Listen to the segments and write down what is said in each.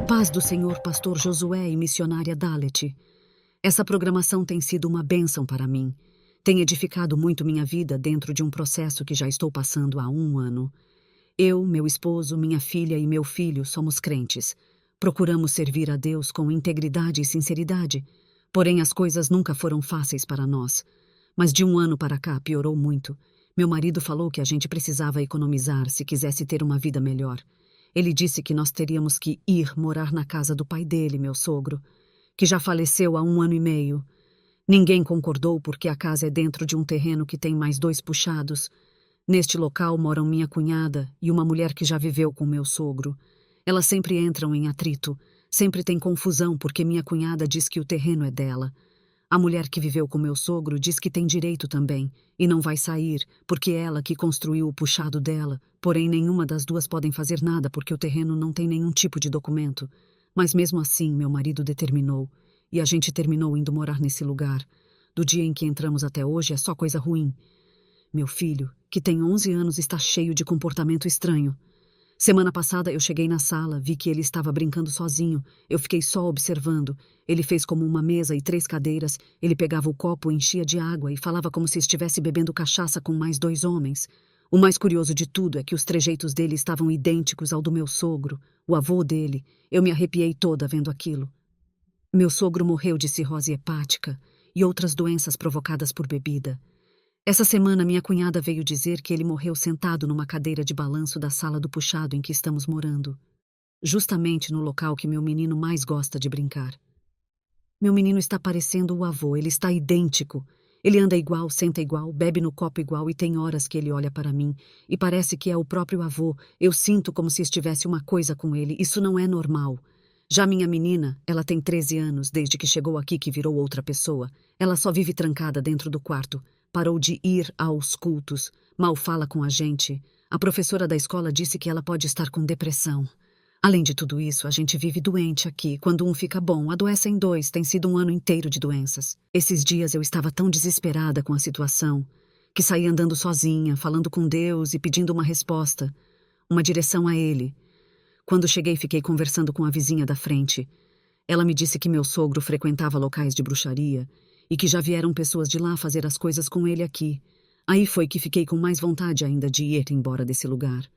paz do Senhor Pastor Josué e missionária Dalet. Essa programação tem sido uma bênção para mim. Tem edificado muito minha vida dentro de um processo que já estou passando há 1 ano. Eu, meu esposo, minha filha e meu filho somos crentes. Procuramos servir a Deus com integridade e sinceridade. Porém, as coisas nunca foram fáceis para nós. Mas de 1 ano para cá piorou muito. Meu marido falou que a gente precisava economizar se quisesse ter uma vida melhor. Ele disse que nós teríamos que ir morar na casa do pai dele, meu sogro, que já faleceu há 1 ano e meio. Ninguém concordou porque a casa é dentro de um terreno que tem mais 2 puxados. Neste local moram minha cunhada e uma mulher que já viveu com meu sogro. Elas sempre entram em atrito, sempre tem confusão porque minha cunhada diz que o terreno é dela. A mulher que viveu com meu sogro diz que tem direito também e não vai sair porque é ela que construiu o puxado dela, porém nenhuma das duas podem fazer nada porque o terreno não tem nenhum tipo de documento. Mas mesmo assim meu marido determinou e a gente terminou indo morar nesse lugar. Do dia em que entramos até hoje é só coisa ruim. Meu filho, que tem 11 anos, está cheio de comportamento estranho. Semana passada eu cheguei na sala, vi que ele estava brincando sozinho. Eu fiquei só observando. Ele fez como uma mesa e 3 cadeiras. Ele pegava o copo, enchia de água e falava como se estivesse bebendo cachaça com mais 2 homens. O mais curioso de tudo é que os trejeitos dele estavam idênticos ao do meu sogro, o avô dele. Eu me arrepiei toda vendo aquilo. Meu sogro morreu de cirrose hepática e outras doenças provocadas por bebida. Essa semana minha cunhada veio dizer que ele morreu sentado numa cadeira de balanço da sala do puxado em que estamos morando, justamente no local que meu menino mais gosta de brincar. Meu menino está parecendo o avô, ele está idêntico. Ele anda igual, senta igual, bebe no copo igual e tem horas que ele olha para mim e parece que é o próprio avô. Eu sinto como se estivesse uma coisa com ele, isso não é normal. Já minha menina, ela tem 13 anos, desde que chegou aqui que virou outra pessoa. Ela só vive trancada dentro do quarto. Parou de ir aos cultos, mal fala com a gente. A professora da escola disse que ela pode estar com depressão. Além de tudo isso, a gente vive doente aqui. Quando um fica bom, adoecem 2. Tem sido 1 ano inteiro de doenças. Esses dias eu estava tão desesperada com a situação que saí andando sozinha, falando com Deus e pedindo uma resposta, uma direção a Ele. Quando cheguei, fiquei conversando com a vizinha da frente. Ela me disse que meu sogro frequentava locais de bruxaria e que já vieram pessoas de lá fazer as coisas com ele aqui. Aí foi que fiquei com mais vontade ainda de ir embora desse lugar.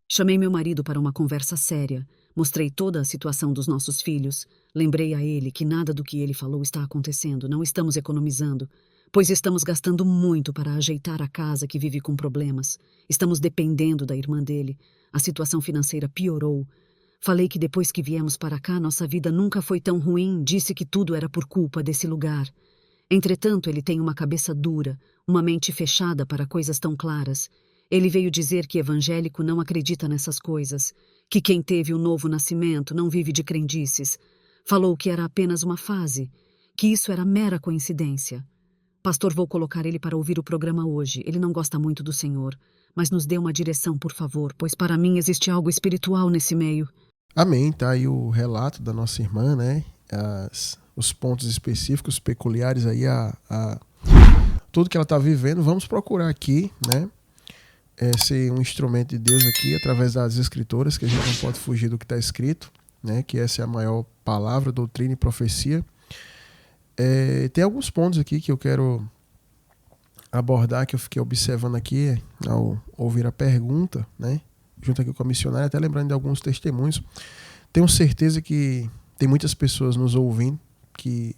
Chamei meu marido para uma conversa séria, mostrei toda a situação dos nossos filhos, lembrei a ele que nada do que ele falou está acontecendo, não estamos economizando, pois estamos gastando muito para ajeitar a casa que vive com problemas. Estamos dependendo da irmã dele, a situação financeira piorou. Falei que depois que viemos para cá, nossa vida nunca foi tão ruim, disse que tudo era por culpa desse lugar. Entretanto, ele tem uma cabeça dura, uma mente fechada para coisas tão claras. Ele veio dizer que evangélico não acredita nessas coisas, que quem teve o novo nascimento não vive de crendices. Falou que era apenas uma fase, que isso era mera coincidência. Pastor, vou colocar ele para ouvir o programa hoje. Ele não gosta muito do Senhor, mas nos dê uma direção, por favor, pois para mim existe algo espiritual nesse meio. Amém, tá aí o relato da nossa irmã, né? Os pontos específicos, peculiares aí a tudo que ela está vivendo. Vamos procurar aqui, né? Ser um instrumento de Deus aqui, através das escrituras, que a gente não pode fugir do que está escrito, né? Que essa é a maior palavra, doutrina e profecia. Tem alguns pontos aqui que eu quero abordar, que eu fiquei observando aqui ao ouvir a pergunta, né? Junto aqui com a missionária, até lembrando de alguns testemunhos. Tenho certeza que tem muitas pessoas nos ouvindo que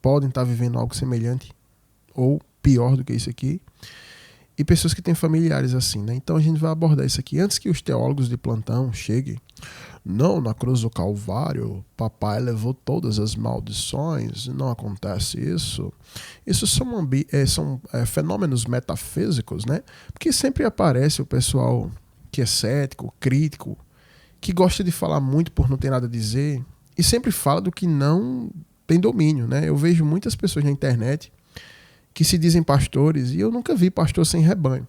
podem estar vivendo algo semelhante ou pior do que isso aqui, e pessoas que têm familiares assim, né? Então a gente vai abordar isso aqui antes que os teólogos de plantão cheguem. Não, na cruz do Calvário, papai levou todas as maldições, não acontece isso. Isso são fenômenos metafísicos, né? Porque sempre aparece o pessoal que é cético, crítico, que gosta de falar muito por não ter nada a dizer e sempre fala do que não tem domínio, né? Eu vejo muitas pessoas na internet que se dizem pastores e eu nunca vi pastor sem rebanho.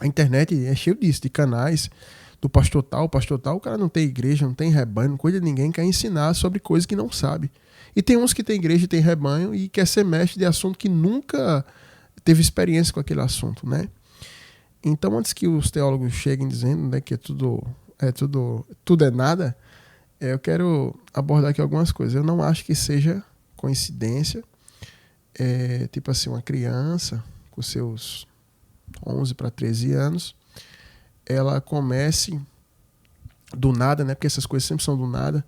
A internet é cheio disso, de canais do pastor tal, o cara não tem igreja, não tem rebanho, não cuida de ninguém, quer ensinar sobre coisas que não sabe. E tem uns que tem igreja e tem rebanho e quer ser mestre de assunto que nunca teve experiência com aquele assunto, né? Então, antes que os teólogos cheguem dizendo, né, que tudo é nada, Eu quero abordar aqui algumas coisas. Eu não acho que seja coincidência. Tipo assim, uma criança com seus 11 para 13 anos, ela comece do nada, né? Porque essas coisas sempre são do nada,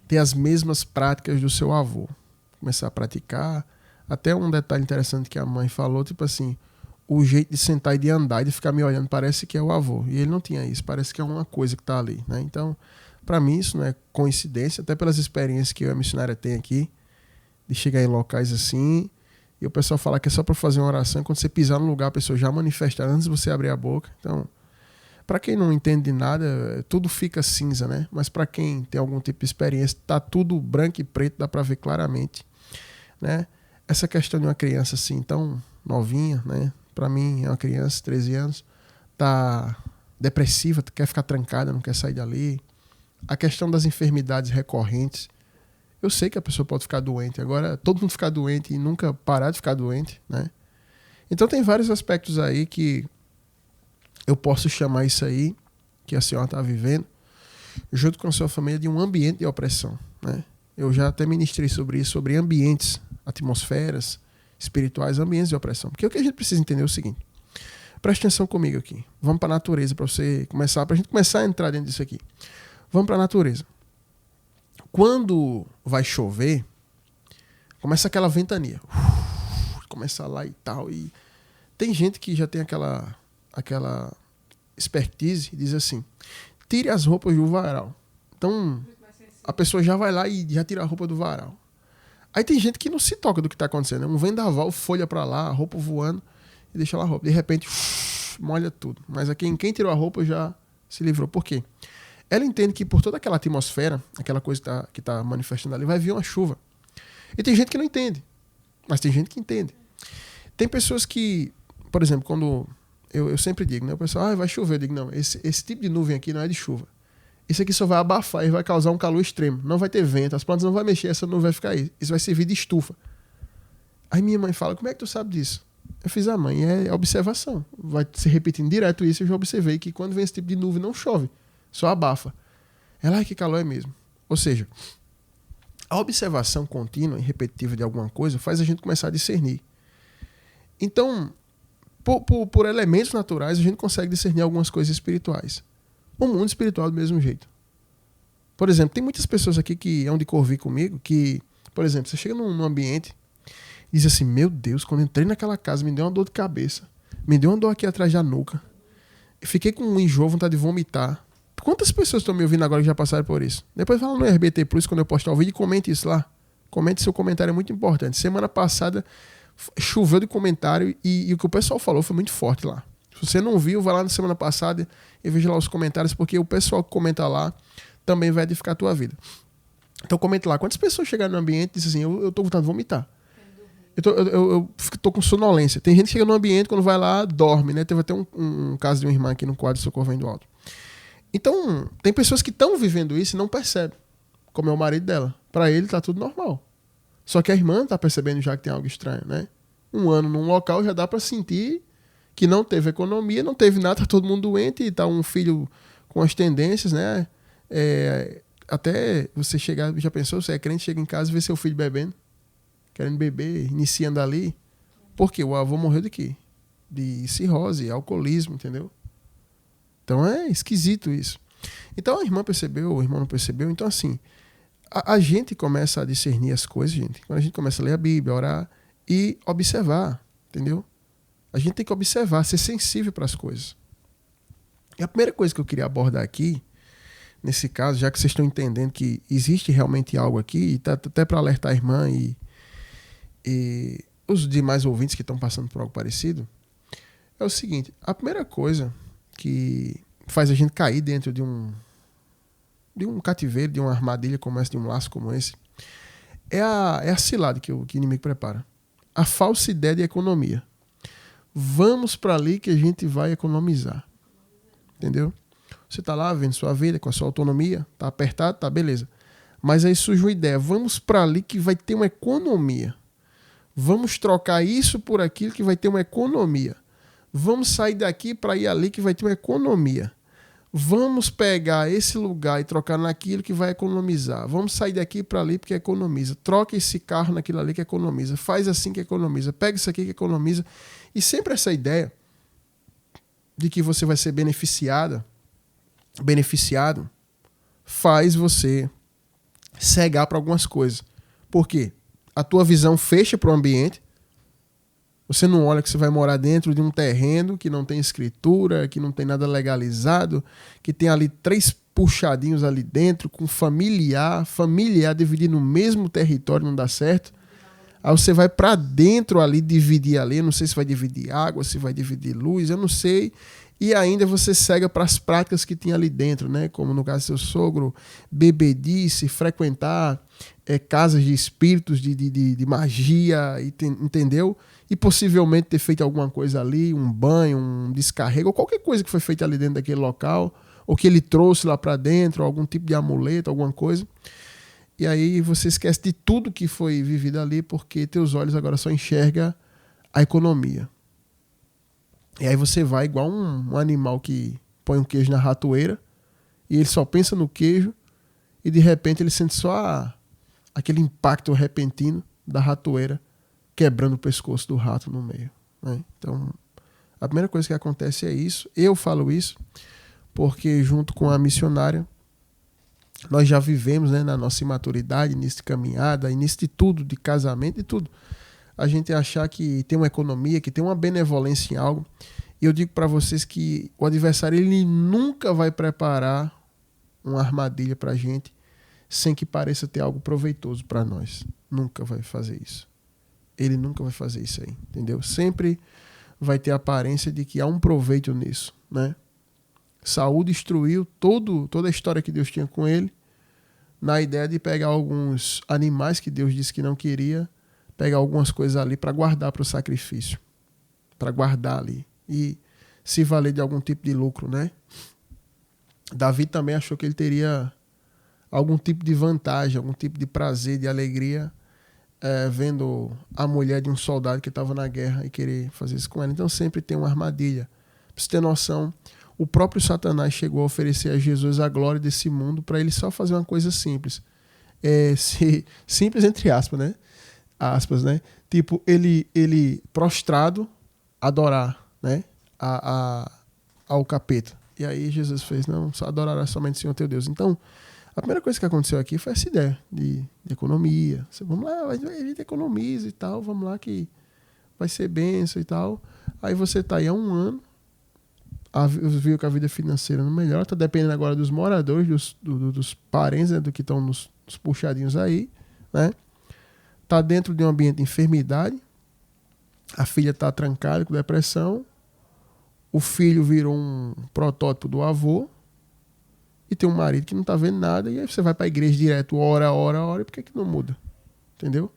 ter as mesmas práticas do seu avô. Começar a praticar. Até um detalhe interessante que a mãe falou, tipo assim, o jeito de sentar e de andar e de ficar me olhando parece que é o avô. E ele não tinha isso, parece que é uma coisa que está ali, né? Então, para mim isso não é coincidência, até pelas experiências que eu e a missionária tem aqui, de chegar em locais assim, e o pessoal falar que é só para fazer uma oração, e quando você pisar no lugar, a pessoa já manifesta antes de você abrir a boca. Então, para quem não entende de nada, tudo fica cinza, né? Mas para quem tem algum tipo de experiência, tá tudo branco e preto, dá para ver claramente, né? Essa questão de uma criança assim, tão novinha, né? Para mim é uma criança, 13 anos, tá depressiva, quer ficar trancada, não quer sair dali. A questão das enfermidades recorrentes. Eu sei que a pessoa pode ficar doente. Agora, todo mundo ficar doente e nunca parar de ficar doente, né? Então tem vários aspectos aí que eu posso chamar isso aí, que a senhora está vivendo, junto com a sua família, de um ambiente de opressão, né? Eu já até ministrei sobre isso, sobre ambientes, atmosferas espirituais, ambientes de opressão. Porque o que a gente precisa entender é o seguinte. Preste atenção comigo aqui. Vamos para a natureza, para a gente começar a entrar dentro disso aqui. Vamos para a natureza. Quando vai chover, começa aquela ventania. Começa lá e tal. E tem gente que já tem aquela expertise e diz assim, tire as roupas do varal. Então, a pessoa já vai lá e já tira a roupa do varal. Aí tem gente que não se toca do que está acontecendo. Um vendaval, folha para lá, a roupa voando e deixa lá a roupa. De repente, molha tudo. Mas quem tirou a roupa já se livrou. Por quê? Ela entende que por toda aquela atmosfera, aquela coisa que tá manifestando ali, vai vir uma chuva. E tem gente que não entende. Mas tem gente que entende. Tem pessoas que, por exemplo, quando eu sempre digo, né? O pessoal, vai chover. Eu digo, não, esse tipo de nuvem aqui não é de chuva. Isso aqui só vai abafar e vai causar um calor extremo. Não vai ter vento, as plantas não vão mexer, essa nuvem vai ficar aí. Isso vai servir de estufa. Aí minha mãe fala, como é que tu sabe disso? Eu fiz, mãe, é observação. Vai se repetindo direto isso, eu já observei que quando vem esse tipo de nuvem não chove. Só abafa. Ela, que calor é mesmo. Ou seja, a observação contínua e repetitiva de alguma coisa faz a gente começar a discernir. Então, por elementos naturais, a gente consegue discernir algumas coisas espirituais. O mundo espiritual do mesmo jeito. Por exemplo, tem muitas pessoas aqui que hão de convir comigo que, por exemplo, você chega num ambiente e diz assim, meu Deus, quando entrei naquela casa me deu uma dor de cabeça, me deu uma dor aqui atrás da nuca, eu fiquei com um enjoo, vontade de vomitar. Quantas pessoas estão me ouvindo agora que já passaram por isso? Depois fala no RBT Plus, quando eu postar o vídeo, e comente isso lá. Comente, seu comentário é muito importante. Semana passada choveu de comentário e o que o pessoal falou foi muito forte lá. Se você não viu, vai lá na semana passada e veja lá os comentários, porque o pessoal que comenta lá também vai edificar a tua vida. Então comente lá. Quantas pessoas chegaram no ambiente e dizem assim, eu tô com vontade de vomitar. Eu tô com sonolência. Tem gente que chega no ambiente, quando vai lá, dorme, né? Teve até um caso de uma irmã aqui no quadro Socorro Vem do Alto. Então, tem pessoas que estão vivendo isso e não percebem, como é o marido dela. Para ele tá tudo normal. Só que a irmã tá percebendo já que tem algo estranho, né? Um ano num local já dá para sentir que não teve economia, não teve nada, tá todo mundo doente e tá um filho com as tendências, né? Até você chegar, já pensou, você é crente, chega em casa e vê seu filho bebendo, querendo beber, iniciando ali. Por quê? O avô morreu de quê? De cirrose, alcoolismo, entendeu? Então é esquisito isso. Então a irmã percebeu, o irmão não percebeu. Então assim, a gente começa a discernir as coisas, gente. Quando a gente começa a ler a Bíblia, orar e observar, entendeu? A gente tem que observar, ser sensível para as coisas. E a primeira coisa que eu queria abordar aqui, nesse caso, já que vocês estão entendendo que existe realmente algo aqui, e tá até para alertar a irmã e os demais ouvintes que estão passando por algo parecido, é o seguinte, a primeira coisa que faz a gente cair dentro de um cativeiro, de uma armadilha como essa, de um laço como esse, é a cilada que o inimigo prepara. A falsa ideia de economia. Vamos para ali que a gente vai economizar. Entendeu? Você está lá vendo sua vida, com a sua autonomia, tá apertado, tá, beleza. Mas aí surge uma ideia, vamos para ali que vai ter uma economia. Vamos trocar isso por aquilo que vai ter uma economia. Vamos sair daqui para ir ali que vai ter uma economia. Vamos pegar esse lugar e trocar naquilo que vai economizar. Vamos sair daqui para ali porque economiza. Troca esse carro naquilo ali que economiza. Faz assim que economiza. Pega isso aqui que economiza. E sempre essa ideia de que você vai ser beneficiado, faz você cegar para algumas coisas. Por quê? A tua visão fecha para o ambiente. Você não olha que você vai morar dentro de um terreno que não tem escritura, que não tem nada legalizado, que tem ali 3 puxadinhos ali dentro, com familiar dividir no mesmo território, não dá certo. Aí você vai para dentro ali, dividir ali, eu não sei se vai dividir água, se vai dividir luz, eu não sei. E ainda você cega para as práticas que tinha ali dentro, né? Como no caso do seu sogro, bebedice, frequentar casas de espíritos, de magia, entendeu? E possivelmente ter feito alguma coisa ali, um banho, um descarrego, ou qualquer coisa que foi feita ali dentro daquele local, ou que ele trouxe lá para dentro, algum tipo de amuleto, alguma coisa. E aí você esquece de tudo que foi vivido ali, porque teus olhos agora só enxergam a economia. E aí você vai igual um animal que põe um queijo na ratoeira, e ele só pensa no queijo, e de repente ele sente só aquele impacto repentino da ratoeira quebrando o pescoço do rato no meio, né? Então, a primeira coisa que acontece é isso. Eu falo isso porque, junto com a missionária, nós já vivemos, né, na nossa imaturidade, início de caminhada, início de tudo, de casamento e tudo. A gente achar que tem uma economia, que tem uma benevolência em algo. E eu digo para vocês que o adversário ele nunca vai preparar uma armadilha para a gente sem que pareça ter algo proveitoso para nós. Nunca vai fazer isso. Ele nunca vai fazer isso aí, entendeu? Sempre vai ter a aparência de que há um proveito nisso, né? Saul destruiu toda a história que Deus tinha com ele, na ideia de pegar alguns animais que Deus disse que não queria, pegar algumas coisas ali para guardar para o sacrifício, para guardar ali e se valer de algum tipo de lucro, né? Davi também achou que ele teria algum tipo de vantagem, algum tipo de prazer, de alegria, vendo a mulher de um soldado que estava na guerra e querer fazer isso com ela. Então sempre tem uma armadilha. Pra você ter noção, o próprio Satanás chegou a oferecer a Jesus a glória desse mundo para ele só fazer uma coisa simples. Simples entre aspas, né? Tipo, ele prostrado adorar, né? Ao capeta. E aí Jesus fez, não, só adorará somente o Senhor teu Deus. Então, a primeira coisa que aconteceu aqui foi essa ideia de economia. Vamos lá, a gente economiza e tal, vamos lá que vai ser bênção e tal. Aí você está aí há um ano, viu que a vida financeira não melhora, está dependendo agora dos moradores, dos parentes, né, do que estão nos puxadinhos aí, né? Está dentro de um ambiente de enfermidade, a filha está trancada com depressão, o filho virou um protótipo do avô, e tem um marido que não tá vendo nada, e aí você vai pra igreja direto, ora, e por que não muda? Entendeu?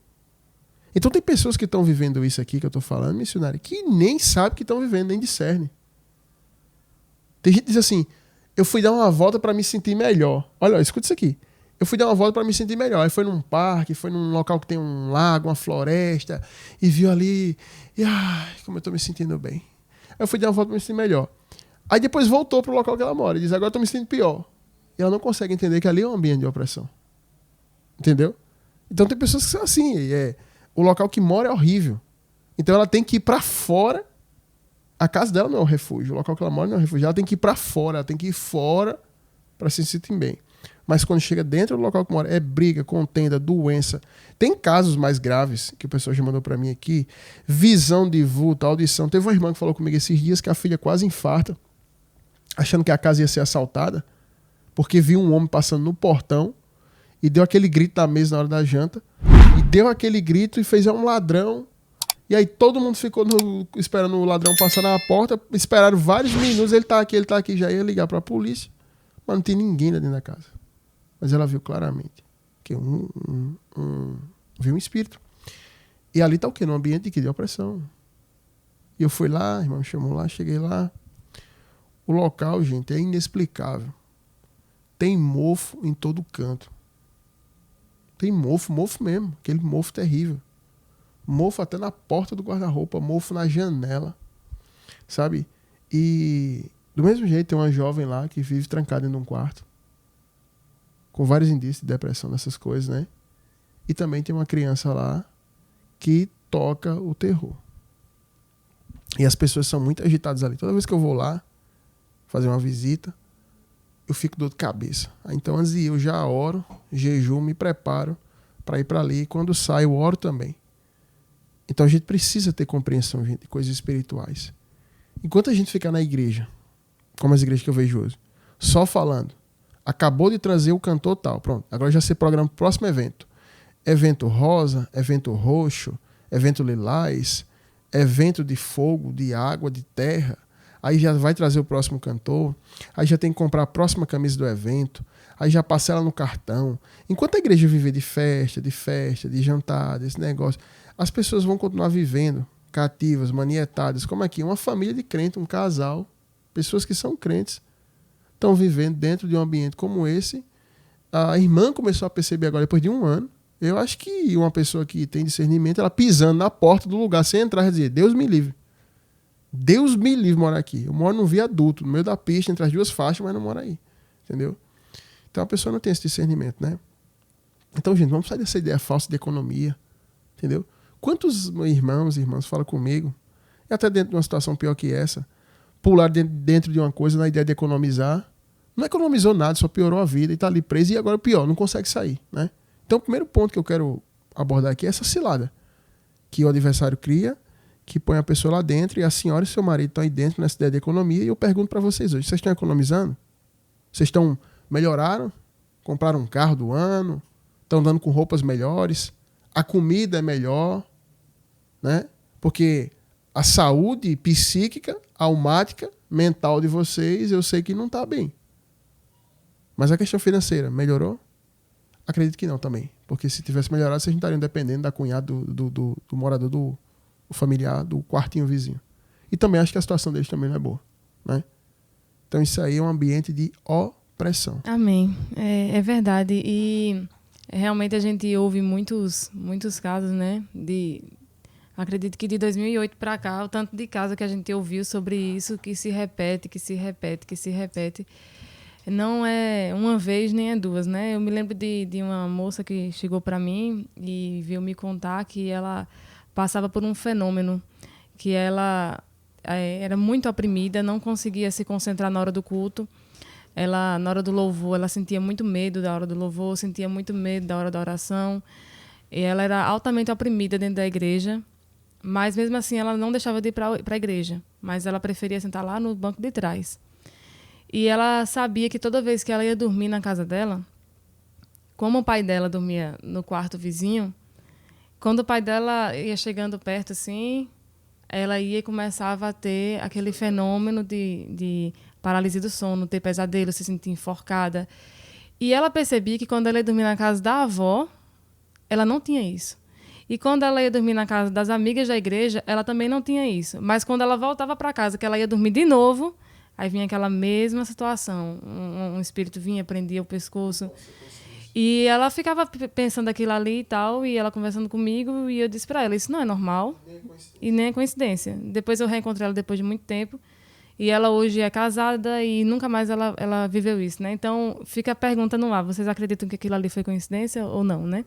Então tem pessoas que estão vivendo isso aqui que eu tô falando, missionário, que nem sabe que estão vivendo, nem discerne. Tem gente que diz assim, eu fui dar uma volta para me sentir melhor. Olha, escuta isso aqui. Eu fui dar uma volta para me sentir melhor. Aí foi num parque, foi num local que tem um lago, uma floresta, e viu ali, e ai, como eu tô me sentindo bem. Aí eu fui dar uma volta para me sentir melhor. Aí depois voltou pro local que ela mora e diz, agora eu tô me sentindo pior. E ela não consegue entender que ali é um ambiente de opressão. Entendeu? Então tem pessoas que são assim. O local que mora é horrível. Então ela tem que ir para fora. A casa dela não é um refúgio. O local que ela mora não é um refúgio. Ela tem que ir para fora. Ela tem que ir fora para se sentir bem. Mas quando chega dentro do local que mora, é briga, contenda, doença. Tem casos mais graves que o pessoal já mandou para mim aqui. Visão de vulto, audição. Teve uma irmã que falou comigo esses dias que a filha quase infarta, achando que a casa ia ser assaltada, porque viu um homem passando no portão e deu aquele grito na mesa na hora da janta, e deu aquele grito e fez um ladrão, e aí todo mundo ficou esperando o ladrão passar na porta, esperaram vários minutos, ele tá aqui, já ia ligar pra polícia, mas não tem ninguém lá dentro da casa. Mas ela viu claramente que viu um espírito. E ali tá o quê? Num ambiente de opressão. E eu fui lá, a irmã me chamou lá, cheguei lá. O local, gente, é inexplicável. Tem mofo em todo canto. Tem mofo mesmo. Aquele mofo terrível. Mofo até na porta do guarda-roupa, mofo na janela. Sabe? E Do mesmo jeito, tem uma jovem lá que vive trancada dentro de um quarto, com vários indícios de depressão, dessas coisas, né? E também tem uma criança lá que toca o terror. E as pessoas são muito agitadas ali. Toda vez que eu vou lá fazer uma visita, eu fico dor de cabeça. Então, antes de ir, eu já oro, jejuo, me preparo para ir para ali. E quando saio, eu oro também. Então, a gente precisa ter compreensão, gente, de coisas espirituais. Enquanto a gente ficar na igreja, como as igrejas que eu vejo hoje, só falando, acabou de trazer o cantor tal, pronto, agora já se programa o próximo evento. Evento rosa, evento roxo, evento lilás, evento de fogo, de água, de terra. Aí já vai trazer o próximo cantor, aí já tem que comprar a próxima camisa do evento, aí já parcela no cartão. Enquanto a igreja viver de festa, de jantar, desse negócio, as pessoas vão continuar vivendo cativas, manietadas, como aqui, uma família de crentes, um casal, pessoas que são crentes, estão vivendo dentro de um ambiente como esse. A irmã começou a perceber agora, depois de 1 ano. Eu acho que uma pessoa que tem discernimento, ela pisando na porta do lugar, sem entrar, vai dizer, Deus me livre. Deus me livre morar aqui. Eu moro num viaduto, no meio da pista, entre as 2 faixas, mas não moro aí. Entendeu? Então a pessoa não tem esse discernimento, né? Então, gente, vamos sair dessa ideia falsa de economia. Entendeu? Quantos irmãos e irmãs falam comigo, e até dentro de uma situação pior que essa, pular dentro de uma coisa na ideia de economizar, não economizou nada, só piorou a vida e está ali preso, e agora pior, não consegue sair, né? Então, o primeiro ponto que eu quero abordar aqui é essa cilada que o adversário cria, que põe a pessoa lá dentro, e a senhora e seu marido estão aí dentro nessa ideia de economia, e eu pergunto para vocês hoje, vocês estão economizando? Vocês melhoraram? Compraram um carro do ano? Estão dando com roupas melhores? A comida é melhor? Né? Porque a saúde psíquica, almática, mental de vocês, eu sei que não está bem. Mas a questão financeira, melhorou? Acredito que não também. Porque se tivesse melhorado, vocês não estariam dependendo da cunhada do morador, do familiar, do quartinho vizinho. E também acho que a situação deles também não é boa. Né? Então isso aí é um ambiente de opressão. Amém. É verdade. E realmente a gente ouve muitos casos, né? Acredito que de 2008 para cá, o tanto de casos que a gente ouviu sobre isso, que se repete. Não é uma vez nem é 2, né? Eu me lembro de uma moça que chegou para mim e veio me contar que ela passava por um fenômeno, que ela era muito oprimida, não conseguia se concentrar na hora do culto. Ela, na hora do louvor, ela sentia muito medo da hora do louvor, sentia muito medo da hora da oração. E ela era altamente oprimida dentro da igreja, mas mesmo assim ela não deixava de ir para a igreja, mas ela preferia sentar lá no banco de trás. E ela sabia que toda vez que ela ia dormir na casa dela, como o pai dela dormia no quarto vizinho, quando o pai dela ia chegando perto assim, ela ia e começava a ter aquele fenômeno de paralisia do sono, ter pesadelo, se sentir enforcada. E ela percebia que quando ela ia dormir na casa da avó, ela não tinha isso. E quando ela ia dormir na casa das amigas da igreja, ela também não tinha isso. Mas quando ela voltava para casa, que ela ia dormir de novo, aí vinha aquela mesma situação. Um espírito vinha, prendia o pescoço. E ela ficava pensando aquilo ali e tal, e ela conversando comigo, e eu disse para ela, isso não é normal e nem é coincidência. Depois eu reencontrei ela depois de muito tempo, e ela hoje é casada e nunca mais ela viveu isso, né? Então, fica a pergunta no ar, vocês acreditam que aquilo ali foi coincidência ou não, né?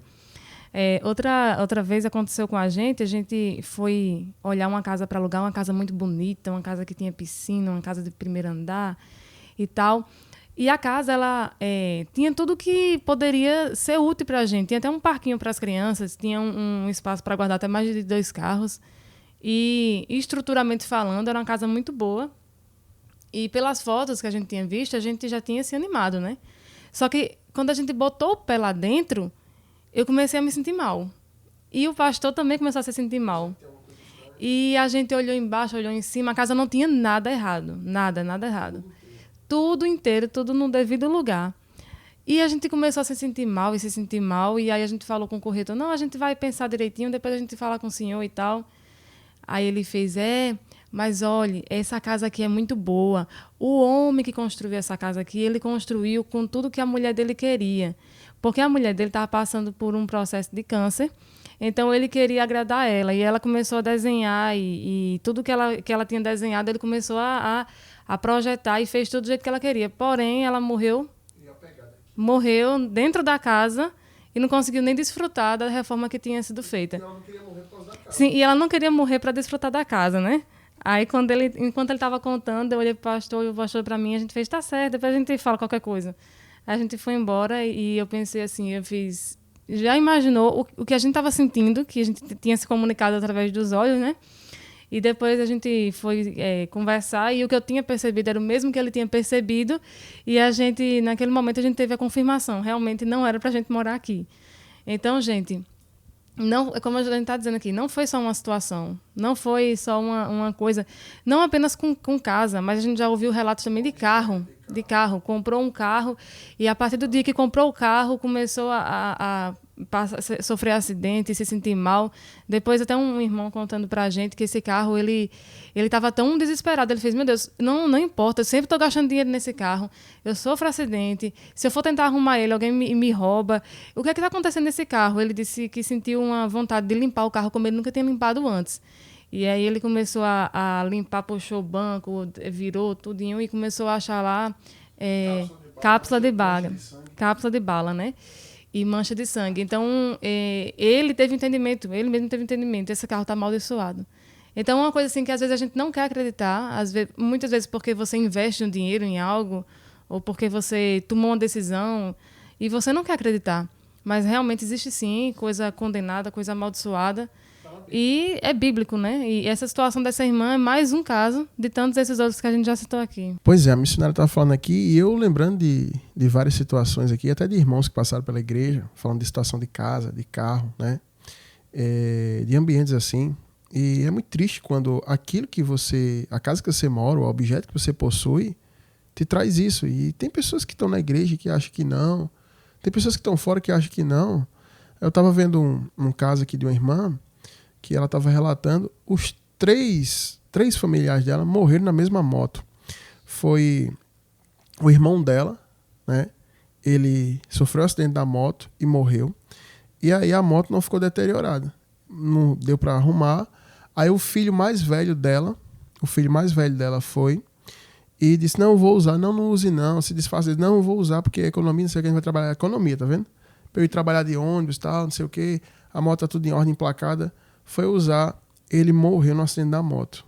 Outra vez aconteceu com a gente foi olhar uma casa para alugar, uma casa muito bonita, uma casa que tinha piscina, uma casa de primeiro andar e tal. E a casa, ela tinha tudo que poderia ser útil para a gente. Tinha até um parquinho para as crianças, tinha um espaço para guardar até mais de 2 carros. E, estruturalmente falando, era uma casa muito boa. E pelas fotos que a gente tinha visto, a gente já tinha se animado, né? Só que quando a gente botou o pé lá dentro, eu comecei a me sentir mal. E o pastor também começou a se sentir mal. E a gente olhou embaixo, olhou em cima, a casa não tinha nada errado. Nada errado. Tudo inteiro, tudo no devido lugar. E a gente começou a se sentir mal, e aí a gente falou com o corretor, não, a gente vai pensar direitinho, depois a gente fala com o senhor e tal. Aí ele fez, mas olha, essa casa aqui é muito boa. O homem que construiu essa casa aqui, ele construiu com tudo que a mulher dele queria. Porque a mulher dele estava passando por um processo de câncer, então ele queria agradar ela. E ela começou a desenhar, e tudo que ela tinha desenhado, ele começou a a projetar e fez tudo do jeito que ela queria. Porém, ela morreu dentro da casa e não conseguiu nem desfrutar da reforma que tinha sido feita. E ela não queria morrer por causa da casa. Sim, e ela não queria morrer para desfrutar da casa, né? Aí, enquanto ele estava contando, eu olhei para o pastor e o pastor para mim, a gente fez, tá certo, depois a gente fala qualquer coisa. Aí a gente foi embora e eu pensei assim, já imaginou o que a gente estava sentindo, que a gente tinha se comunicado através dos olhos, né? E depois a gente foi conversar e o que eu tinha percebido era o mesmo que ele tinha percebido e naquele momento, a gente teve a confirmação. Realmente não era para a gente morar aqui. Então, gente, não, como a gente está dizendo aqui, não foi só uma situação, não foi só uma coisa, não apenas com casa, mas a gente já ouviu relatos também de carro. Comprou um carro e a partir do dia que comprou o carro começou a sofrer acidente, se sentir mal. Depois até um irmão contando pra gente que esse carro, ele estava tão desesperado, ele fez, meu Deus, não importa, eu sempre estou gastando dinheiro nesse carro, eu sofro acidente, se eu for tentar arrumar ele, alguém me rouba. O que é que está acontecendo nesse carro? Ele disse que sentiu uma vontade de limpar o carro como ele nunca tinha limpado antes. E aí ele começou a limpar, puxou o banco, virou tudinho e começou a achar lá cápsula de bala, né? E mancha de sangue. Então, ele mesmo teve entendimento, esse carro está amaldiçoado. Então, é uma coisa assim que às vezes a gente não quer acreditar, muitas vezes porque você investe um dinheiro em algo, ou porque você tomou uma decisão, e você não quer acreditar. Mas realmente existe sim coisa condenada, coisa amaldiçoada, e é bíblico, né? E essa situação dessa irmã é mais um caso de tantos desses outros que a gente já citou aqui. Pois é, a missionária estava falando aqui e eu lembrando de várias situações aqui, até de irmãos que passaram pela igreja, falando de situação de casa, de carro, né? De ambientes assim. E é muito triste quando aquilo que a casa que você mora, o objeto que você possui, te traz isso. E tem pessoas que estão na igreja que acham que não, tem pessoas que estão fora que acham que não. Eu estava vendo um caso aqui de uma irmã que ela estava relatando, os três familiares dela morreram na mesma moto. Foi o irmão dela, né? Ele sofreu um acidente da moto e morreu. E aí a moto não ficou deteriorada. Não deu para arrumar. Aí o filho mais velho dela foi e disse, não, vou usar. Não use não, se desfaça. Não, vou usar porque economia, não sei o que, a gente vai trabalhar. Economia, tá vendo? Para eu ir trabalhar de ônibus e tal, não sei o que. A moto tá tudo em ordem, emplacada. Foi usar, ele morreu no acidente da moto.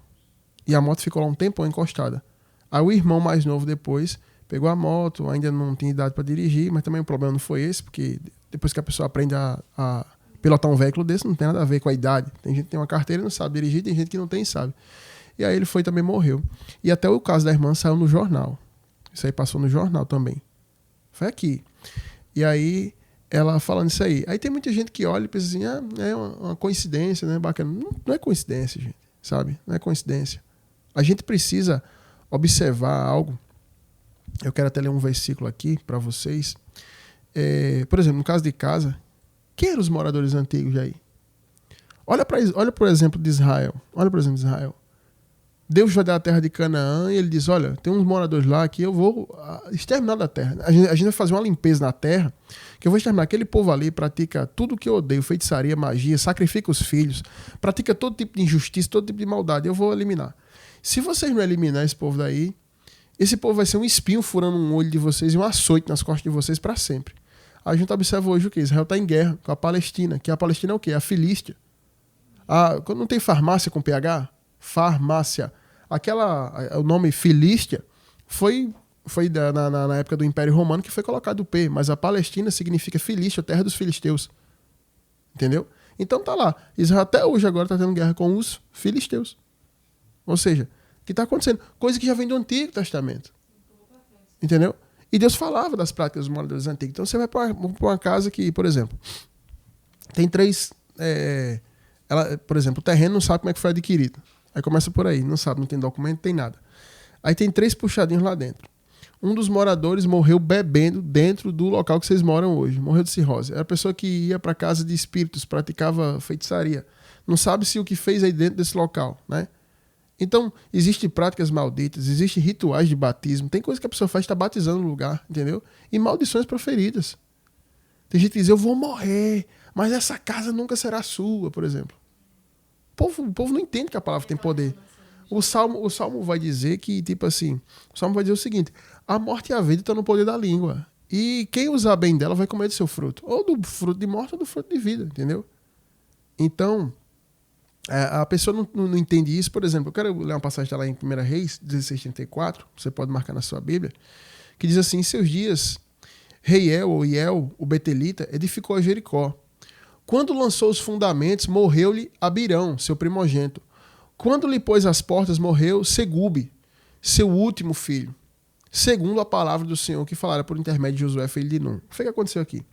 E a moto ficou lá um tempão encostada. Aí o irmão mais novo depois pegou a moto, ainda não tinha idade para dirigir, mas também o problema não foi esse, porque depois que a pessoa aprende a pilotar um veículo desse, não tem nada a ver com a idade. Tem gente que tem uma carteira e não sabe dirigir, tem gente que não tem e sabe. E aí ele foi também morreu. E até o caso da irmã saiu no jornal. Isso aí passou no jornal também. Foi aqui. E aí ela falando isso aí. Aí tem muita gente que olha e pensa assim, é uma coincidência, né? Bacana. Não é coincidência, gente, sabe? Não é coincidência. A gente precisa observar algo. Eu quero até ler um versículo aqui para vocês. Por exemplo, no caso de casa, quem eram os moradores antigos aí? Olha, por exemplo, de Israel. Deus vai dar a terra de Canaã e ele diz, olha, tem uns moradores lá que eu vou exterminar da terra. A gente vai fazer uma limpeza na terra, que eu vou exterminar. Aquele povo ali pratica tudo que eu odeio, feitiçaria, magia, sacrifica os filhos, pratica todo tipo de injustiça, todo tipo de maldade. Eu vou eliminar. Se vocês não eliminar esse povo daí, esse povo vai ser um espinho furando um olho de vocês e um açoite nas costas de vocês para sempre. A gente observa hoje o que? Israel está em guerra com a Palestina, que a Palestina é o quê? A Filístia. Quando não tem farmácia com PH? Farmácia. O nome Filístia foi na época do Império Romano que foi colocado o P, mas a Palestina significa Filístia, terra dos filisteus. Entendeu? Então tá lá. Israel até hoje agora está tendo guerra com os filisteus. Ou seja, o que está acontecendo? Coisa que já vem do Antigo Testamento. Entendeu? E Deus falava das práticas dos moradores antigos. Então você vai para uma casa que, por exemplo, tem 3... por exemplo, o terreno não sabe como é que foi adquirido. Aí começa por aí, não sabe, não tem documento, não tem nada. Aí tem 3 puxadinhos lá dentro. Um dos moradores morreu bebendo dentro do local que vocês moram hoje. Morreu de cirrose. Era a pessoa que ia para casa de espíritos, praticava feitiçaria. Não sabe se o que fez aí dentro desse local, né? Então, existem práticas malditas, existem rituais de batismo. Tem coisa que a pessoa faz, está batizando no lugar, entendeu? E maldições proferidas. Tem gente que diz, eu vou morrer, mas essa casa nunca será sua, por exemplo. O povo não entende que a palavra tem poder. O Salmo vai dizer que, tipo assim, o Salmo vai dizer o seguinte: a morte e a vida estão no poder da língua. E quem usar bem dela vai comer do seu fruto. Ou do fruto de morte ou do fruto de vida, entendeu? Então, a pessoa não entende isso. Por exemplo, eu quero ler uma passagem que está lá em 1 Reis 16:34, você pode marcar na sua Bíblia, que diz assim: em seus dias, Reiel, ou Iel, o Betelita, edificou a Jericó. Quando lançou os fundamentos, morreu-lhe Abirão, seu primogênito. Quando lhe pôs as portas, morreu Segube, seu último filho, segundo a palavra do Senhor que falara por intermédio de Josué, filho de Nun. O que foi que aconteceu aqui?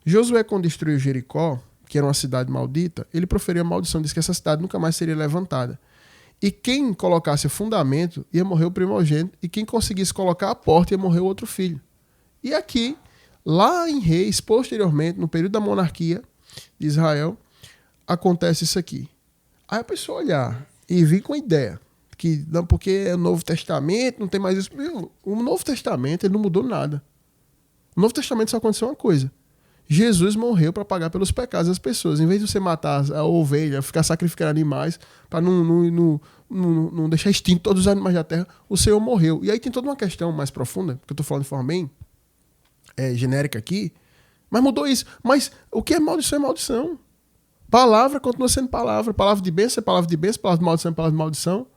Josué, quando destruiu Jericó, que era uma cidade maldita, ele proferiu a maldição, disse que essa cidade nunca mais seria levantada. E quem colocasse o fundamento ia morrer o primogênito, e quem conseguisse colocar a porta ia morrer o outro filho. E aqui, lá em Reis, posteriormente, no período da monarquia de Israel, acontece isso aqui. Aí a pessoa olhar e vir com a ideia que não, porque é o Novo Testamento, não tem mais isso. O Novo Testamento ele não mudou nada. No Novo Testamento só aconteceu uma coisa: Jesus morreu para pagar pelos pecados das pessoas. Em vez de você matar a ovelha, ficar sacrificando animais para não deixar extinto todos os animais da terra, o Senhor morreu. E aí tem toda uma questão mais profunda, que eu estou falando de forma bem genérica aqui, mas mudou isso. Mas o que é maldição é maldição. Palavra continua sendo palavra. Palavra de bênção é palavra de bênção, palavra de maldição é palavra de maldição.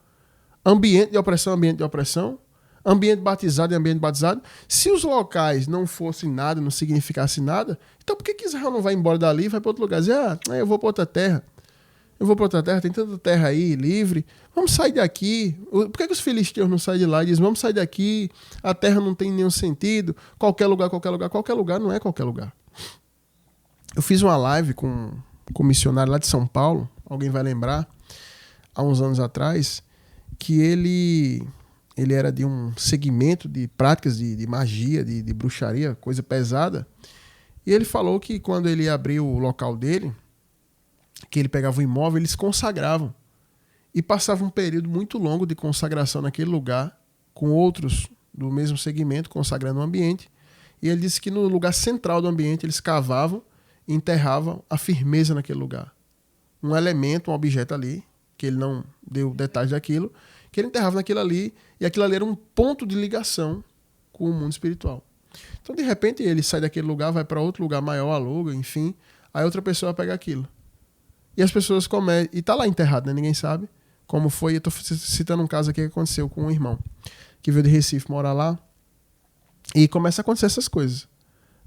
Ambiente de opressão é ambiente de opressão. Ambiente batizado é ambiente batizado. Se os locais não fossem nada, não significassem nada, então por que Israel não vai embora dali e vai para outro lugar? Dizer, eu vou para outra terra. Eu vou para outra terra, tem tanta terra aí, livre. Vamos sair daqui. Por que os filisteus não saem de lá e dizem, vamos sair daqui, a terra não tem nenhum sentido, qualquer lugar. Qualquer lugar não é qualquer lugar. Eu fiz uma live com um missionário lá de São Paulo, alguém vai lembrar, há uns anos atrás, que ele era de um segmento de práticas de magia, de bruxaria, coisa pesada. E ele falou que quando ele abriu o local dele, que ele pegava o imóvel, eles consagravam. E passava um período muito longo de consagração naquele lugar, com outros do mesmo segmento, consagrando o ambiente. E ele disse que no lugar central do ambiente eles cavavam e enterravam a firmeza naquele lugar. Um elemento, um objeto ali, que ele não deu detalhes daquilo, que ele enterrava naquilo ali, e aquilo ali era um ponto de ligação com o mundo espiritual. Então, de repente, ele sai daquele lugar, vai para outro lugar maior, aluga, enfim, aí outra pessoa pega aquilo. E as pessoas começam, e tá lá enterrado, né? Ninguém sabe como foi. Eu tô citando um caso aqui que aconteceu com um irmão, que veio de Recife morar lá, e começa a acontecer essas coisas.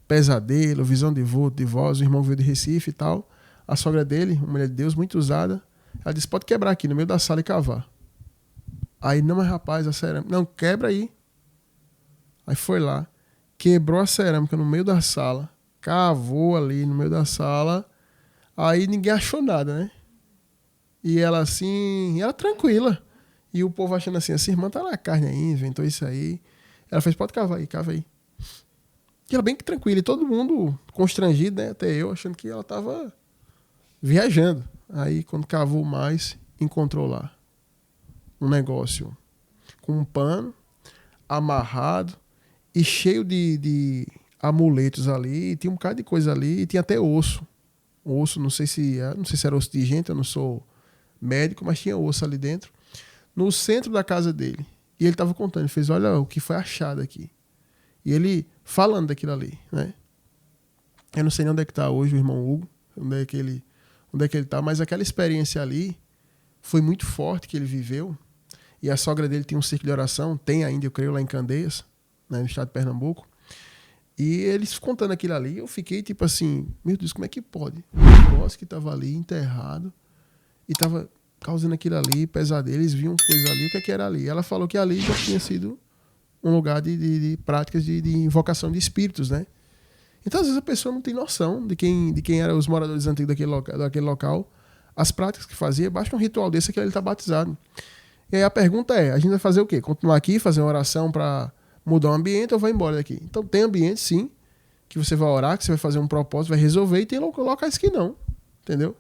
Pesadelo, visão de vulto, de voz, o irmão veio de Recife e tal. A sogra dele, uma mulher de Deus muito usada, ela disse, pode quebrar aqui no meio da sala e cavar. Aí, não, mas rapaz, a cerâmica... Não, quebra aí. Aí foi lá, quebrou a cerâmica no meio da sala, cavou ali no meio da sala, aí ninguém achou nada, né? E ela assim, ela tranquila. E o povo achando assim, essa irmã tá na carne aí, inventou isso aí. Ela fez, pode cavar aí, cava aí. E ela bem que tranquila, e todo mundo constrangido, né? Até eu, achando que ela tava viajando. Aí, quando cavou mais, encontrou lá um negócio com um pano, amarrado e cheio de amuletos ali. E tinha um bocado de coisa ali, e tinha até osso. Osso, não sei se era osso de gente, eu não sou médico, mas tinha osso ali dentro, no centro da casa dele. E ele estava contando, ele fez, olha o que foi achado aqui. E ele falando daquilo ali, né? Eu não sei nem onde é que está hoje o irmão Hugo, onde é que ele está, mas aquela experiência ali foi muito forte que ele viveu. E a sogra dele tinha um círculo de oração, tem ainda, eu creio, lá em Candeias, né, no estado de Pernambuco. E eles contando aquilo ali, eu fiquei tipo assim, meu Deus, como é que pode? O negócio que estava ali enterrado e estava causando aquilo ali, pesadelo, eles viam coisa ali, o que é que era ali? Ela falou que ali já tinha sido um lugar de práticas de invocação de espíritos, né? Então, às vezes, a pessoa não tem noção de quem eram os moradores antigos daquele local, as práticas que fazia, basta um ritual desse que ele está batizado. E aí a pergunta é, a gente vai fazer o quê? Continuar aqui, fazer uma oração para mudar o ambiente ou vai embora daqui? Então, tem ambiente, sim, que você vai orar, que você vai fazer um propósito, vai resolver, e tem locais que não, entendeu?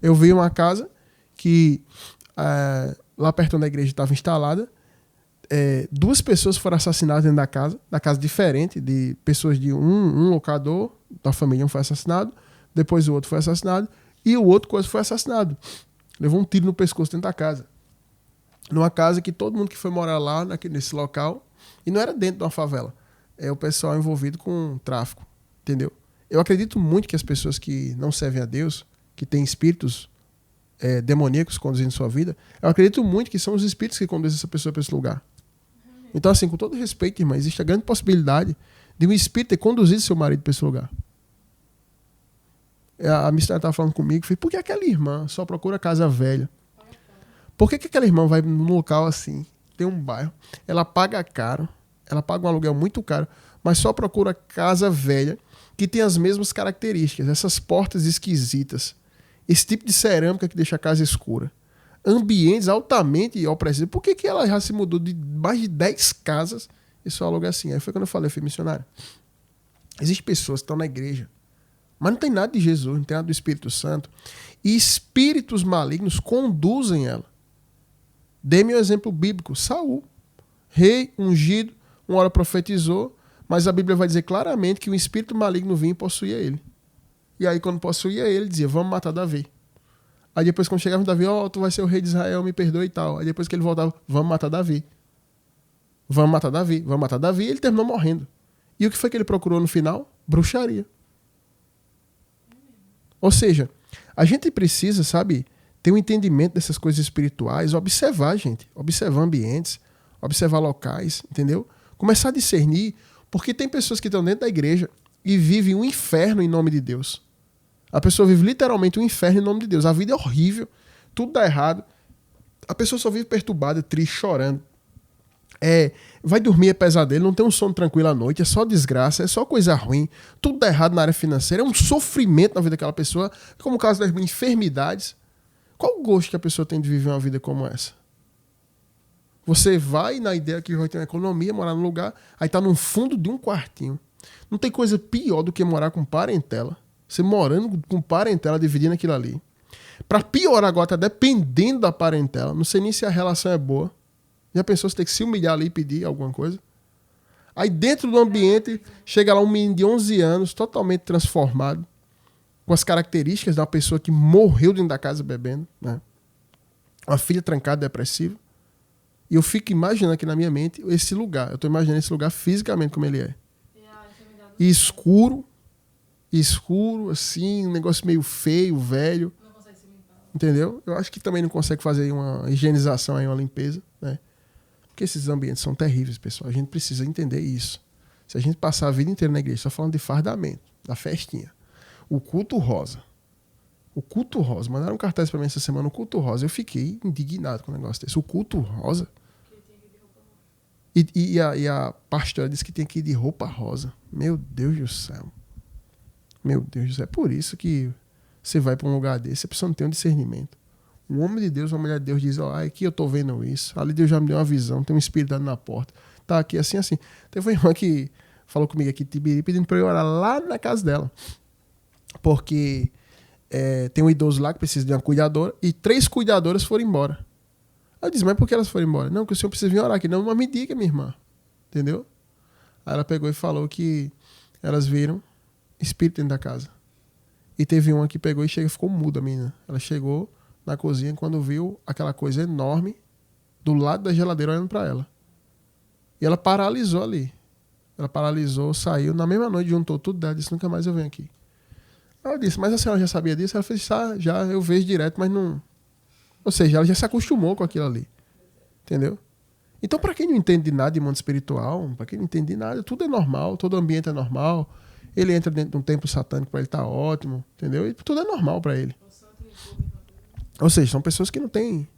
Eu vi uma casa que lá perto da igreja estava instalada, 2 pessoas foram assassinadas dentro da casa diferente, de pessoas de um locador da família, um foi assassinado, depois o outro foi assassinado, e o outro quase foi assassinado. Levou um tiro no pescoço dentro da casa. numa casa que todo mundo que foi morar lá, nesse local, e não era dentro de uma favela, é o pessoal envolvido com tráfico, entendeu? Eu acredito muito que as pessoas que não servem a Deus, que têm espíritos demoníacos conduzindo sua vida, eu acredito muito que são os espíritos que conduzem essa pessoa para esse lugar. Então, assim, com todo respeito, irmã, existe a grande possibilidade de um espírito ter conduzido seu marido para esse lugar. A missionária estava falando comigo, falei, por que aquela irmã só procura casa velha? Por que aquela irmã vai num local assim, tem um bairro, ela paga caro, ela paga um aluguel muito caro, mas só procura casa velha que tem as mesmas características, essas portas esquisitas, esse tipo de cerâmica que deixa a casa escura, ambientes altamente opressivos. Por que ela já se mudou de mais de 10 casas e só aluga assim? Aí foi quando eu falei, fui missionário. Existem pessoas que estão na igreja, mas não tem nada de Jesus, não tem nada do Espírito Santo, e espíritos malignos conduzem ela. Dê-me um exemplo bíblico. Saul, rei ungido, uma hora profetizou, mas a Bíblia vai dizer claramente que o espírito maligno vinha e possuía ele. E aí, quando possuía ele, dizia, vamos matar Davi. Aí depois, quando chegava Davi, tu vai ser o rei de Israel, me perdoe e tal. Aí depois que ele voltava, vamos matar Davi. Vamos matar Davi, vamos matar Davi. E ele terminou morrendo. E o que foi que ele procurou no final? Bruxaria. Ou seja, a gente precisa, sabe, ter um entendimento dessas coisas espirituais, observar, gente. Observar ambientes, observar locais, entendeu? Começar a discernir, porque tem pessoas que estão dentro da igreja e vivem um inferno em nome de Deus. A pessoa vive literalmente um inferno em nome de Deus. A vida é horrível, tudo dá errado. A pessoa só vive perturbada, triste, chorando. Vai dormir é pesadelo, não tem um sono tranquilo à noite, é só desgraça, é só coisa ruim. Tudo dá errado na área financeira, é um sofrimento na vida daquela pessoa, como o caso das enfermidades. Qual o gosto que a pessoa tem de viver uma vida como essa? Você vai na ideia que vai ter uma economia, morar num lugar, aí tá no fundo de um quartinho. Não tem coisa pior do que morar com parentela. Você morando com parentela, dividindo aquilo ali. Pra piorar agora, tá dependendo da parentela. Não sei nem se a relação é boa. Já pensou você ter que se humilhar ali e pedir alguma coisa? Aí dentro do ambiente, chega lá um menino de 11 anos, totalmente transformado, com as características de uma pessoa que morreu dentro da casa bebendo, né? Uma filha trancada, depressiva. E eu fico imaginando aqui na minha mente esse lugar. Eu estou imaginando esse lugar fisicamente como ele é. E escuro, assim, um negócio meio feio, velho. Não consegue se limpar. Entendeu? Eu acho que também não consegue fazer uma higienização aí, uma limpeza, né? Porque esses ambientes são terríveis, pessoal. A gente precisa entender isso. Se a gente passar a vida inteira na igreja só falando de fardamento, da festinha, o culto rosa. O culto rosa. Mandaram um cartaz pra mim essa semana, o culto rosa. Eu fiquei indignado com o negócio desse. O culto rosa. E a pastora disse que tem que ir de roupa rosa. Meu Deus do céu. Meu Deus do céu. É por isso que você vai pra um lugar desse. Você precisa não ter um discernimento. Um homem de Deus, uma mulher de Deus diz, aqui eu tô vendo isso. Ali Deus já me deu uma visão. Tem um espírito dando na porta. Tá aqui assim, assim. Teve uma irmã que falou comigo aqui, Tibiri, pedindo pra eu orar lá na casa dela. Porque tem um idoso lá que precisa de uma cuidadora e 3 cuidadoras foram embora. Eu disse, mas por que elas foram embora? Não, que o senhor precisa vir orar aqui. Não, mas me diga, minha irmã. Entendeu? Aí ela pegou e falou que elas viram espírito dentro da casa. E teve uma que pegou e ficou muda, a menina. Ela chegou na cozinha quando viu aquela coisa enorme do lado da geladeira olhando para ela. E ela paralisou ali. Ela paralisou, saiu. Na mesma noite juntou tudo dela, disse, nunca mais eu venho aqui. Ela disse, mas a senhora já sabia disso? Ela fez, já eu vejo direto, mas não... Ou seja, ela já se acostumou com aquilo ali. Entendeu? Então, para quem não entende de nada de mundo espiritual, para quem não entende de nada, tudo é normal, todo ambiente é normal. Ele entra dentro de um templo satânico, para ele tá ótimo, entendeu? E tudo é normal para ele. Ou seja, são pessoas que não têm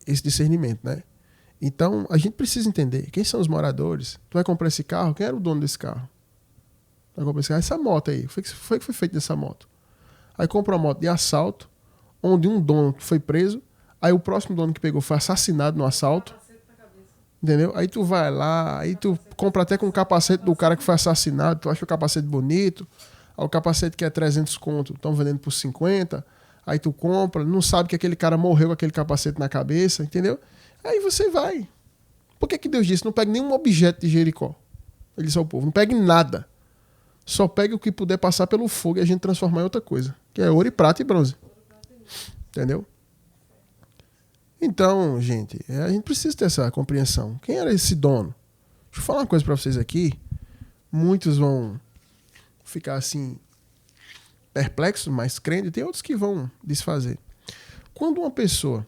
esse discernimento, né? Então, a gente precisa entender quem são os moradores. Tu vai comprar esse carro, quem era o dono desse carro? Vai comprar esse carro, essa moto aí. Foi que foi feito dessa moto. Aí compra uma moto de assalto, onde um dono foi preso, aí o próximo dono que pegou foi assassinado no assalto. Entendeu? Aí tu vai lá, aí tu compra até com o capacete do cara que foi assassinado, tu acha o capacete bonito, aí o capacete que é 300 conto, estão vendendo por 50, aí tu compra, não sabe que aquele cara morreu com aquele capacete na cabeça, entendeu? Aí você vai. Por que Deus disse? Não pegue nenhum objeto de Jericó. Ele disse ao povo, não pegue nada. Só pegue o que puder passar pelo fogo e a gente transformar em outra coisa, que é ouro e prata e bronze. Entendeu? Então, gente, a gente precisa ter essa compreensão. Quem era esse dono? Deixa eu falar uma coisa para vocês aqui. Muitos vão ficar assim perplexos, mas crendo, e tem outros que vão desfazer. Quando uma pessoa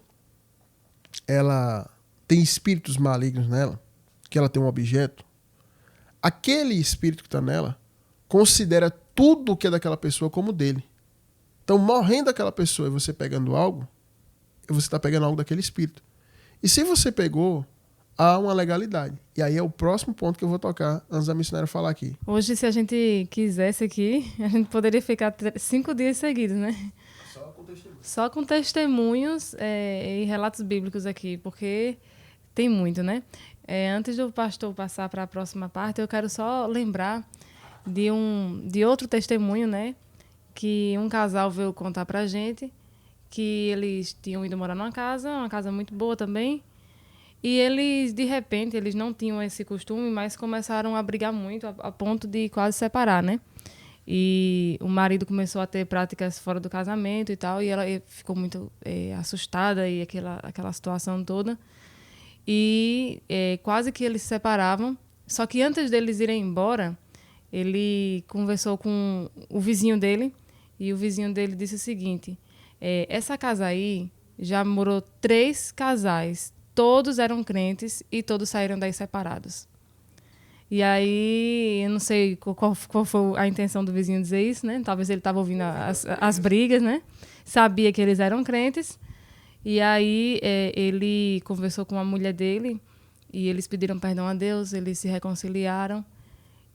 ela tem espíritos malignos nela, que ela tem um objeto, aquele espírito que está nela considera tudo que é daquela pessoa como dele. Então, morrendo aquela pessoa e você pegando algo, você está pegando algo daquele espírito. E se você pegou, há uma legalidade. E aí é o próximo ponto que eu vou tocar antes da missionária falar aqui. Hoje, se a gente quisesse aqui, a gente poderia ficar 5 dias seguidos, né? Só com testemunhos e relatos bíblicos aqui, porque tem muito, né? Antes do pastor passar para a próxima parte, eu quero só lembrar de outro testemunho, né? Que um casal veio contar pra gente que eles tinham ido morar numa casa muito boa também. E eles, de repente, eles não tinham esse costume, mas começaram a brigar muito a ponto de quase separar, né? E o marido começou a ter práticas fora do casamento e tal, e ela ficou muito assustada e aquela situação toda. E quase que eles se separavam. Só que antes deles irem embora, ele conversou com o vizinho dele, e o vizinho dele disse o seguinte: essa casa aí já morou 3 casais, todos eram crentes e todos saíram daí separados. E aí, eu não sei qual foi a intenção do vizinho dizer isso, né? Talvez ele estava ouvindo as brigas, né? Sabia que eles eram crentes. E aí, ele conversou com a mulher dele e eles pediram perdão a Deus, eles se reconciliaram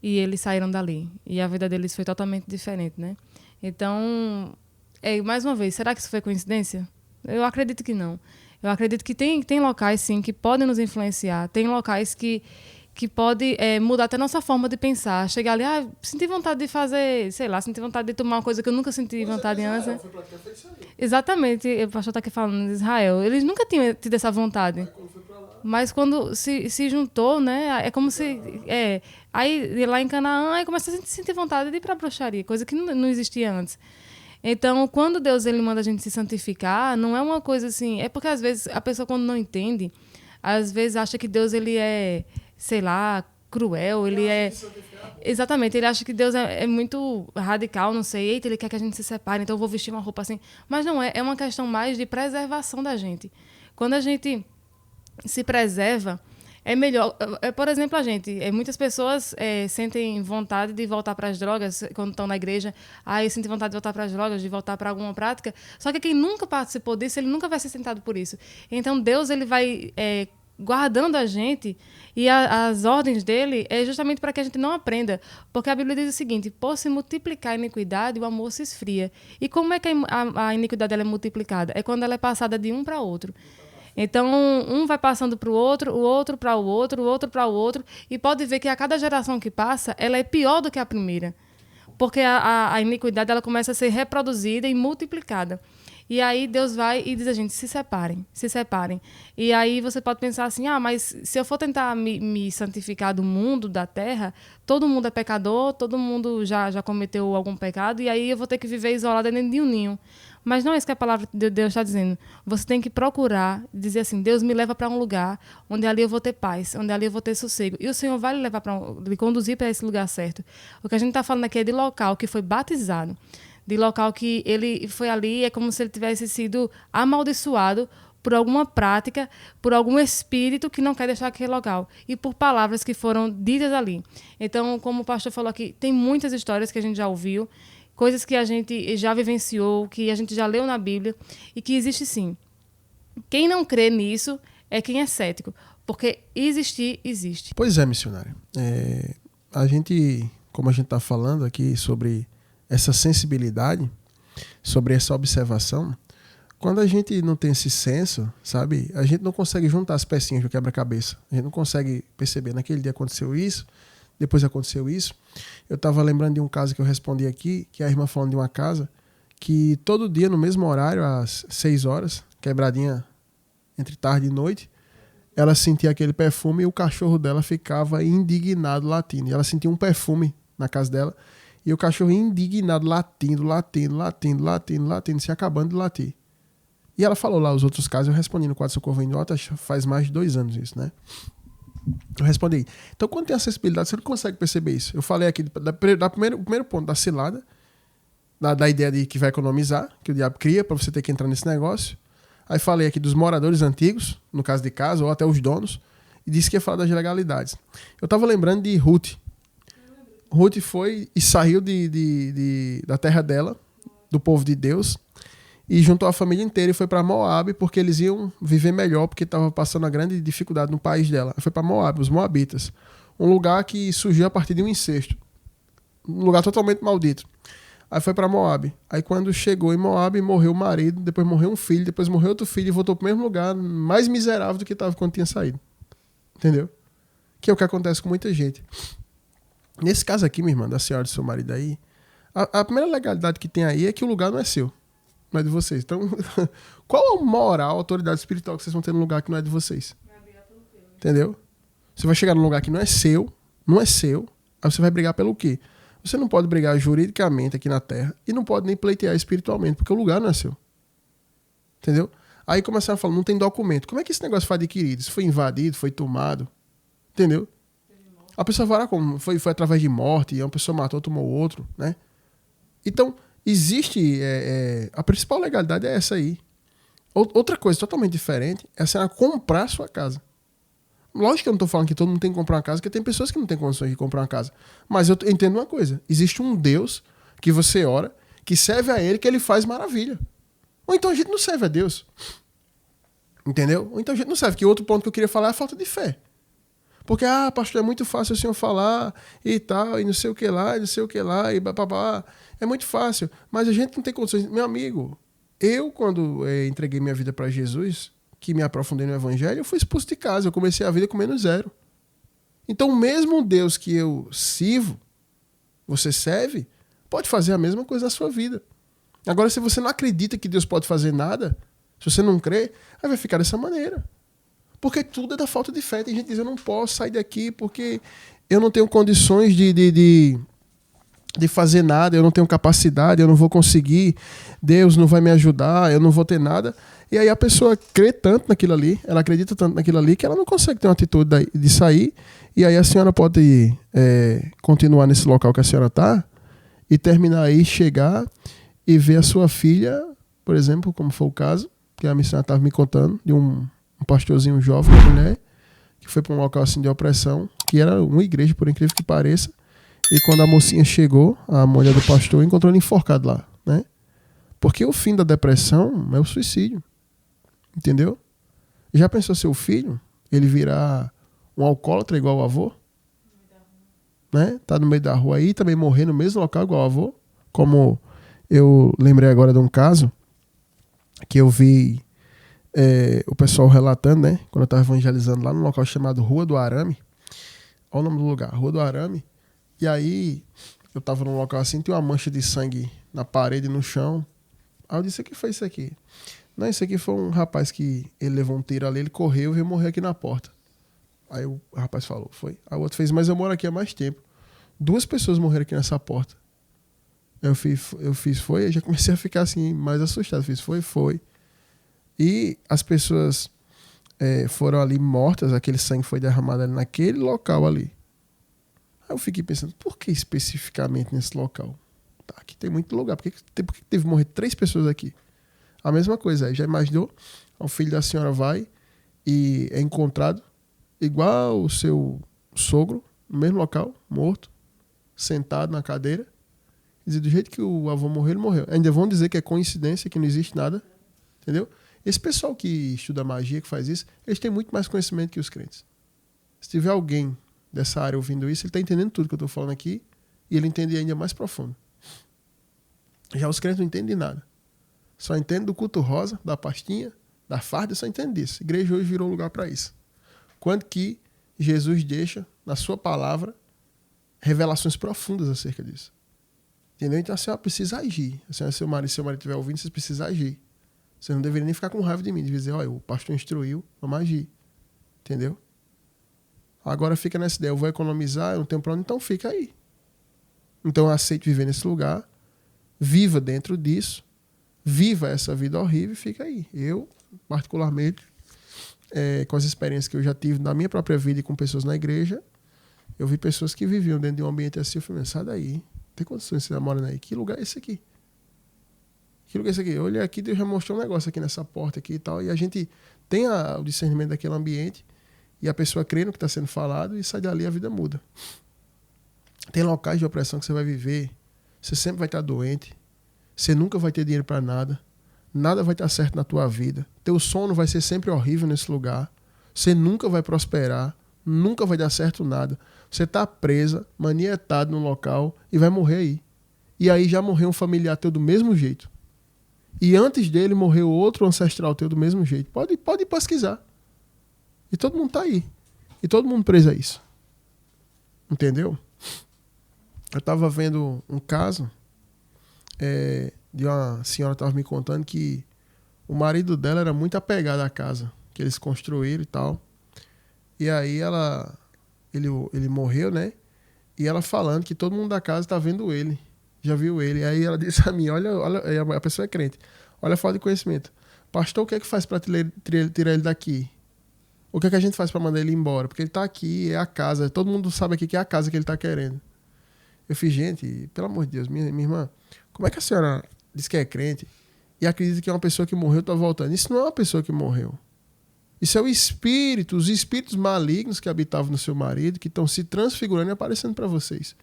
e eles saíram dali. E a vida deles foi totalmente diferente, né? Então, mais uma vez, será que isso foi coincidência? Eu acredito que não. Eu acredito que tem locais, sim, que podem nos influenciar. Tem locais que pode mudar até a nossa forma de pensar. Chegar ali, senti vontade de fazer, sei lá, senti vontade de tomar uma coisa que eu nunca senti vontade antes. Né? Foi praticar feitiçaria. Exatamente, o pastor está aqui falando de Israel. Eles nunca tinham tido essa vontade. Mas quando se juntou, né, é como se... aí, lá em Canaã, aí começa a sentir vontade de ir para a bruxaria, coisa que não existia antes. Então, quando Deus ele manda a gente se santificar, não é uma coisa assim... É porque, às vezes, a pessoa, quando não entende, às vezes acha que Deus ele é, sei lá, cruel, ele é... Exatamente, ele acha que Deus é muito radical, não sei, eita, ele quer que a gente se separe, então eu vou vestir uma roupa assim. Mas não é uma questão mais de preservação da gente. Quando a gente se preserva, é melhor. Por exemplo, muitas pessoas sentem vontade de voltar para as drogas quando estão na igreja. Eu sinto vontade de voltar para as drogas, de voltar para alguma prática. Só que quem nunca participou disso, ele nunca vai ser tentado por isso. Então, Deus ele vai guardando a gente, e as ordens dele é justamente para que a gente não aprenda. Porque a Bíblia diz o seguinte: por se multiplicar a iniquidade, o amor se esfria. E como é que a iniquidade ela é multiplicada? É quando ela é passada de um para outro. Então, um vai passando para o outro para o outro, o outro para o outro, e pode ver que a cada geração que passa, ela é pior do que a primeira. Porque a iniquidade ela começa a ser reproduzida e multiplicada. E aí Deus vai e diz a gente, se separem. E aí você pode pensar assim, mas se eu for tentar me santificar do mundo, da terra, todo mundo é pecador, todo mundo já cometeu algum pecado, e aí eu vou ter que viver isolado dentro de um ninho. Mas não é isso que a palavra de Deus está dizendo. Você tem que procurar, dizer assim, Deus me leva para um lugar onde ali eu vou ter paz, onde ali eu vou ter sossego. E o Senhor vai lhe levar lhe conduzir para esse lugar certo. O que a gente está falando aqui é de local que foi batizado, de local que ele foi ali, é como se ele tivesse sido amaldiçoado por alguma prática, por algum espírito que não quer deixar aquele local, e por palavras que foram ditas ali. Então, como o pastor falou aqui, tem muitas histórias que a gente já ouviu, coisas que a gente já vivenciou, que a gente já leu na Bíblia, e que existe sim. Quem não crê nisso é quem é cético, porque existir, existe. Pois é, missionária. A gente, como a gente está falando aqui sobre essa sensibilidade, sobre essa observação, quando a gente não tem esse senso, sabe, a gente não consegue juntar as pecinhas do quebra-cabeça. A gente não consegue perceber, naquele dia aconteceu isso, depois aconteceu isso. Eu estava lembrando de um caso que eu respondi aqui, que a irmã falando de uma casa, que todo dia, no mesmo horário, às 6 horas, quebradinha entre tarde e noite, ela sentia aquele perfume e o cachorro dela ficava indignado latindo. E ela sentia um perfume na casa dela, e o cachorro indignado, latindo, se acabando de latir. E ela falou lá os outros casos, eu respondi no quadro Socorro em Nota, faz mais de 2 anos isso, né? Eu respondi. Então, quando tem acessibilidade, você não consegue perceber isso. Eu falei aqui, primeiro ponto, da cilada, da ideia de que vai economizar, que o diabo cria para você ter que entrar nesse negócio. Aí falei aqui dos moradores antigos, no caso de casa, ou até os donos, e disse que ia falar das legalidades. Eu estava lembrando de Ruth. Ruth foi e saiu da terra dela, do povo de Deus, e juntou a família inteira e foi para Moab, porque eles iam viver melhor, porque estava passando uma grande dificuldade no país dela. Foi para Moab, os moabitas. Um lugar que surgiu a partir de um incesto. Um lugar totalmente maldito. Aí foi para Moab. Aí quando chegou em Moab, morreu o marido, depois morreu um filho, depois morreu outro filho e voltou para o mesmo lugar, mais miserável do que estava quando tinha saído. Entendeu? Que é o que acontece com muita gente. Nesse caso aqui, minha irmã, da senhora e do seu marido aí, a primeira legalidade que tem aí é que o lugar não é seu. Não é de vocês. Então, qual a moral, a autoridade espiritual que vocês vão ter num lugar que não é de vocês? Entendeu? Você vai chegar num lugar que não é seu, aí você vai brigar pelo quê? Você não pode brigar juridicamente aqui na Terra e não pode nem pleitear espiritualmente, porque o lugar não é seu. Entendeu? Aí começaram a falar, não tem documento. Como é que esse negócio foi adquirido? Isso foi invadido, foi tomado? Entendeu? A pessoa vai lá como? Foi através de morte, e uma pessoa matou, tomou outro, né? Então, existe... a principal legalidade é essa aí. Outra coisa totalmente diferente é a senhora comprar a sua casa. Lógico que eu não estou falando que todo mundo tem que comprar uma casa, porque tem pessoas que não têm condições de comprar uma casa. Mas eu entendo uma coisa. Existe um Deus que você ora, que serve a Ele, que Ele faz maravilha. Ou então a gente não serve a Deus. Entendeu? Ou então a gente não serve. Que outro ponto que eu queria falar é a falta de fé. Porque, pastor, é muito fácil o senhor falar e tal, e não sei o que lá, e não sei o que lá, e babá. É muito fácil. Mas a gente não tem condições. Meu amigo, eu, quando entreguei minha vida para Jesus, que me aprofundei no Evangelho, eu fui expulso de casa. Eu comecei a vida com menos 0. Então, o mesmo Deus que eu sirvo, você serve, pode fazer a mesma coisa na sua vida. Agora, se você não acredita que Deus pode fazer nada, se você não crê, aí vai ficar dessa maneira. Porque tudo é da falta de fé. Tem gente que diz, eu não posso sair daqui porque eu não tenho condições de fazer nada, eu não tenho capacidade, eu não vou conseguir, Deus não vai me ajudar, eu não vou ter nada. E aí a pessoa crê tanto naquilo ali, ela acredita tanto naquilo ali, que ela não consegue ter uma atitude de sair. E aí a senhora pode continuar nesse local que a senhora está e terminar aí, chegar e ver a sua filha, por exemplo, como foi o caso, que a missionária estava me contando, de um pastorzinho jovem, uma mulher, que foi para um local assim de opressão, que era uma igreja, por incrível que pareça. E quando a mocinha chegou, a mulher do pastor, encontrou ele enforcado lá, né? Porque o fim da depressão é o suicídio. Entendeu? Já pensou seu filho, ele virar um alcoólatra igual o avô? Né? Tá no meio da rua aí, também morrer no mesmo local igual o avô? Como eu lembrei agora de um caso que eu vi o pessoal relatando, né? Quando eu estava evangelizando lá num local chamado Rua do Arame. Olha o nome do lugar, Rua do Arame. E aí, eu estava num local assim, tinha uma mancha de sangue na parede e no chão. Aí eu disse, o que foi isso aqui? Não, isso aqui foi um rapaz que ele levou um tiro ali, ele correu e veio morrer aqui na porta. Aí o rapaz falou, foi. Aí o outro fez, mas eu moro aqui há mais tempo. 2 pessoas morreram aqui nessa porta. Eu fiz, foi, eu já comecei a ficar assim, mais assustado. Fiz, foi. E as pessoas foram ali mortas, aquele sangue foi derramado ali naquele local ali. Aí eu fiquei pensando, por que especificamente nesse local? Tá, aqui tem muito lugar, por que teve que morrer 3 pessoas aqui? A mesma coisa, aí já imaginou? O filho da senhora vai e é encontrado igual o seu sogro, no mesmo local, morto, sentado na cadeira. E dizer, do jeito que o avô morreu, ele morreu. Ainda vão dizer que é coincidência, que não existe nada. Entendeu? Esse pessoal que estuda magia, que faz isso, eles têm muito mais conhecimento que os crentes. Se tiver alguém dessa área ouvindo isso, ele está entendendo tudo que eu estou falando aqui e ele entende ainda mais profundo. Já os crentes não entendem de nada. Só entendem do culto rosa, da pastinha, da farda, só entendem disso. A igreja hoje virou lugar para isso. Quando que Jesus deixa, na sua palavra, revelações profundas acerca disso. Entendeu? Então a senhora precisa agir. A senhora, se seu marido estiver ouvindo, vocês precisam agir. Você não deveria nem ficar com raiva de mim, de dizer, olha, o pastor instruiu, vamos agir. Entendeu? Agora fica nessa ideia, eu vou economizar, eu não tenho plano, então fica aí. Então eu aceito viver nesse lugar, viva dentro disso, viva essa vida horrível e fica aí. Eu, particularmente, com as experiências que eu já tive na minha própria vida e com pessoas na igreja, eu vi pessoas que viviam dentro de um ambiente assim, eu falei, sai daí, não tem condições de você morar aí. Que lugar é esse aqui? Que lugar é esse aqui? Eu olhei aqui, Deus já mostrou um negócio aqui nessa porta aqui e tal, e a gente tem o discernimento daquele ambiente, e a pessoa crê no que está sendo falado, e sai dali a vida muda. Tem locais de opressão que você vai viver, você sempre vai estar doente, você nunca vai ter dinheiro para nada, nada vai estar certo na tua vida, teu sono vai ser sempre horrível nesse lugar, você nunca vai prosperar, nunca vai dar certo nada. Você está presa, manietado no local e vai morrer aí. E aí já morreu um familiar teu do mesmo jeito. E antes dele morreu outro ancestral teu do mesmo jeito. Pode pesquisar. E todo mundo está aí. E todo mundo preso a isso. Entendeu? Eu estava vendo um caso de uma senhora que estava me contando que o marido dela era muito apegado à casa que eles construíram e tal. E aí ele morreu, né? E ela falando que todo mundo da casa tá vendo ele. Já viu ele. Aí ela disse a mim, olha, a pessoa é crente. Olha a falta de conhecimento. Pastor, o que é que faz para tirar ele daqui? O que é que a gente faz para mandar ele embora? Porque ele tá aqui, é a casa. Todo mundo sabe aqui que é a casa que ele tá querendo. Eu fiz, gente, pelo amor de Deus, minha irmã, como é que a senhora diz que é crente e acredita que é uma pessoa que morreu tá voltando? Isso não é uma pessoa que morreu. Isso é o espírito, os espíritos malignos que habitavam no seu marido, que estão se transfigurando e aparecendo para vocês.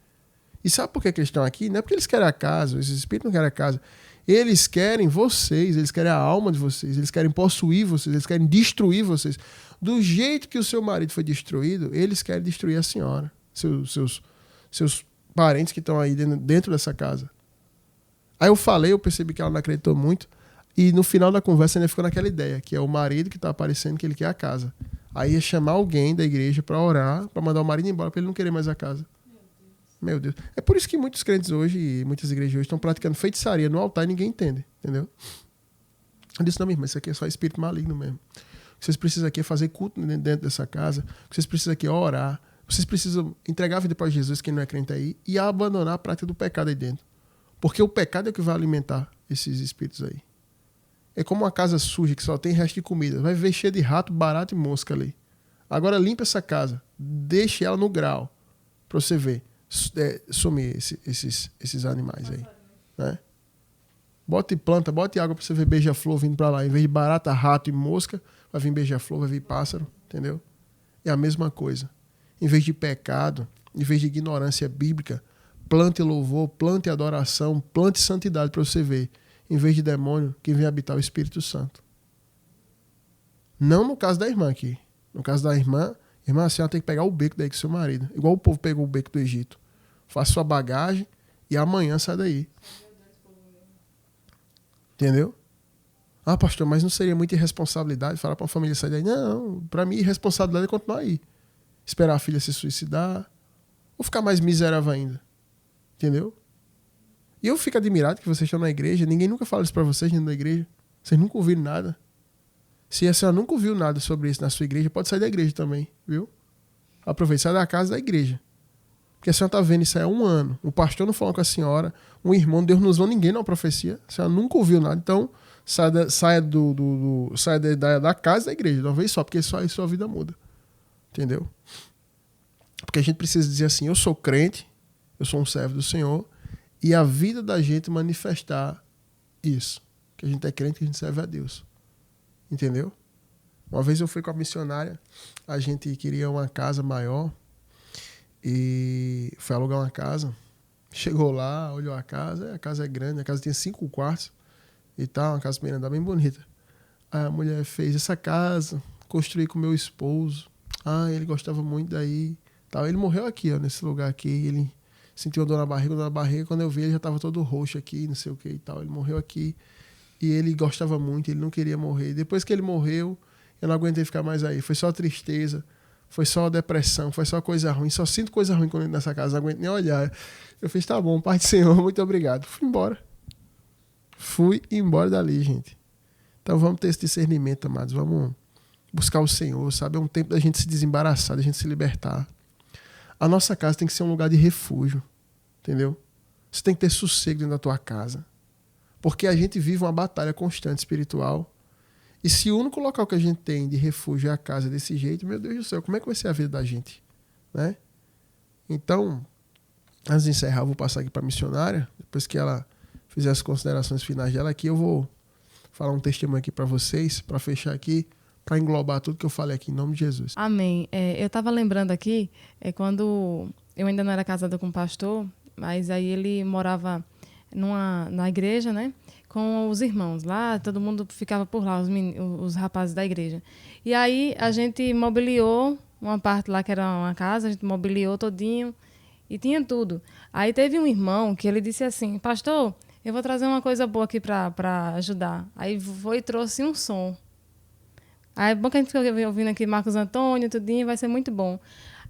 E sabe por que eles estão aqui? Não é porque eles querem a casa, esses espíritos não querem a casa. Eles querem vocês, eles querem a alma de vocês, eles querem possuir vocês, eles querem destruir vocês. Do jeito que o seu marido foi destruído, eles querem destruir a senhora, seus parentes que estão aí dentro dessa casa. Aí eu percebi que ela não acreditou muito. E no final da conversa ainda ficou naquela ideia, que é o marido que está aparecendo que ele quer a casa. Aí ia chamar alguém da igreja para orar, para mandar o marido embora, para ele não querer mais a casa. Meu Deus. É por isso que muitos crentes hoje, e muitas igrejas hoje, estão praticando feitiçaria no altar e ninguém entende, entendeu? Eu disse, não, mas isso aqui é só espírito maligno mesmo. O que vocês precisam aqui é fazer culto dentro dessa casa. O que vocês precisam aqui é orar. Vocês precisam entregar a vida para Jesus, quem não é crente aí, e abandonar a prática do pecado aí dentro. Porque o pecado é o que vai alimentar esses espíritos aí. É como uma casa suja que só tem resto de comida. Vai ver cheio de rato, barato e mosca ali. Agora limpa essa casa. Deixe ela no grau. Pra você ver. Sumir esses animais aí. Né? Bote planta, bote água pra você ver beija-flor vindo pra lá. Em vez de barata, rato e mosca, vai vir beija-flor, vai vir pássaro. Entendeu? É a mesma coisa. Em vez de pecado, em vez de ignorância bíblica, plante louvor, plante adoração, plante santidade pra você ver. Em vez de demônio, que vem habitar o Espírito Santo. Não no caso da irmã aqui. No caso da irmã, a senhora tem que pegar o beco daí com seu marido. Igual o povo pegou o beco do Egito. Faça sua bagagem e amanhã sai daí. Entendeu? Ah, pastor, mas não seria muita irresponsabilidade falar para a família sair daí? Não, para mim, irresponsabilidade é continuar aí. Esperar a filha se suicidar. Ou ficar mais miserável ainda. Entendeu? E eu fico admirado que vocês estão na igreja. Ninguém nunca fala isso pra vocês dentro da igreja. Vocês nunca ouviram nada. Se a senhora nunca ouviu nada sobre isso na sua igreja, pode sair da igreja também, viu? Aproveite, sai da casa da igreja. Porque a senhora tá vendo isso aí há 1 ano. O pastor não falou com a senhora. Um irmão, Deus não usou ninguém numa profecia. A senhora nunca ouviu nada. Então, saia da casa da igreja. De uma vez só, porque só aí sua vida muda. Entendeu? Porque a gente precisa dizer assim, eu sou crente, eu sou um servo do Senhor, e a vida da gente manifestar isso. Que a gente é crente, que a gente serve a Deus. Entendeu? Uma vez eu fui com a missionária, a gente queria uma casa maior e foi alugar uma casa. Chegou lá, olhou a casa é grande, a casa tem 5 quartos e tal, uma casa bem bonita. Aí a mulher fez essa casa, construí com meu esposo. Ele gostava muito daí. Tal. Ele morreu aqui, ó, nesse lugar aqui, ele sentiu uma dor na barriga, quando eu vi ele já estava todo roxo aqui, não sei o que e tal. Ele morreu aqui e ele gostava muito, ele não queria morrer. Depois que ele morreu, eu não aguentei ficar mais aí. Foi só tristeza, foi só depressão, foi só coisa ruim. Só sinto coisa ruim quando eu entro nessa casa, não aguento nem olhar. Eu fiz, tá bom, Pai do Senhor, muito obrigado. Fui embora dali, gente. Então vamos ter esse discernimento, amados. Vamos buscar o Senhor, sabe? É um tempo da gente se desembaraçar, da gente se libertar. A nossa casa tem que ser um lugar de refúgio, entendeu? Você tem que ter sossego dentro da tua casa. Porque a gente vive uma batalha constante espiritual. E se o único local que a gente tem de refúgio é a casa desse jeito, meu Deus do céu, como é que vai ser a vida da gente? Né? Então, antes de encerrar, eu vou passar aqui para a missionária. Depois que ela fizer as considerações finais dela aqui, eu vou falar um testemunho aqui para vocês, para fechar aqui, para englobar tudo que eu falei aqui, em nome de Jesus. Amém. Eu estava lembrando aqui, quando eu ainda não era casada com um pastor, mas aí ele morava na igreja, né? Com os irmãos lá, todo mundo ficava por lá, os rapazes da igreja. E aí a gente mobiliou uma parte lá que era uma casa, a gente mobiliou todinho e tinha tudo. Aí teve um irmão que ele disse assim: pastor, eu vou trazer uma coisa boa aqui para ajudar. Aí foi e trouxe um som. Aí é bom que a gente fica ouvindo aqui Marcos Antônio, tudinho, vai ser muito bom.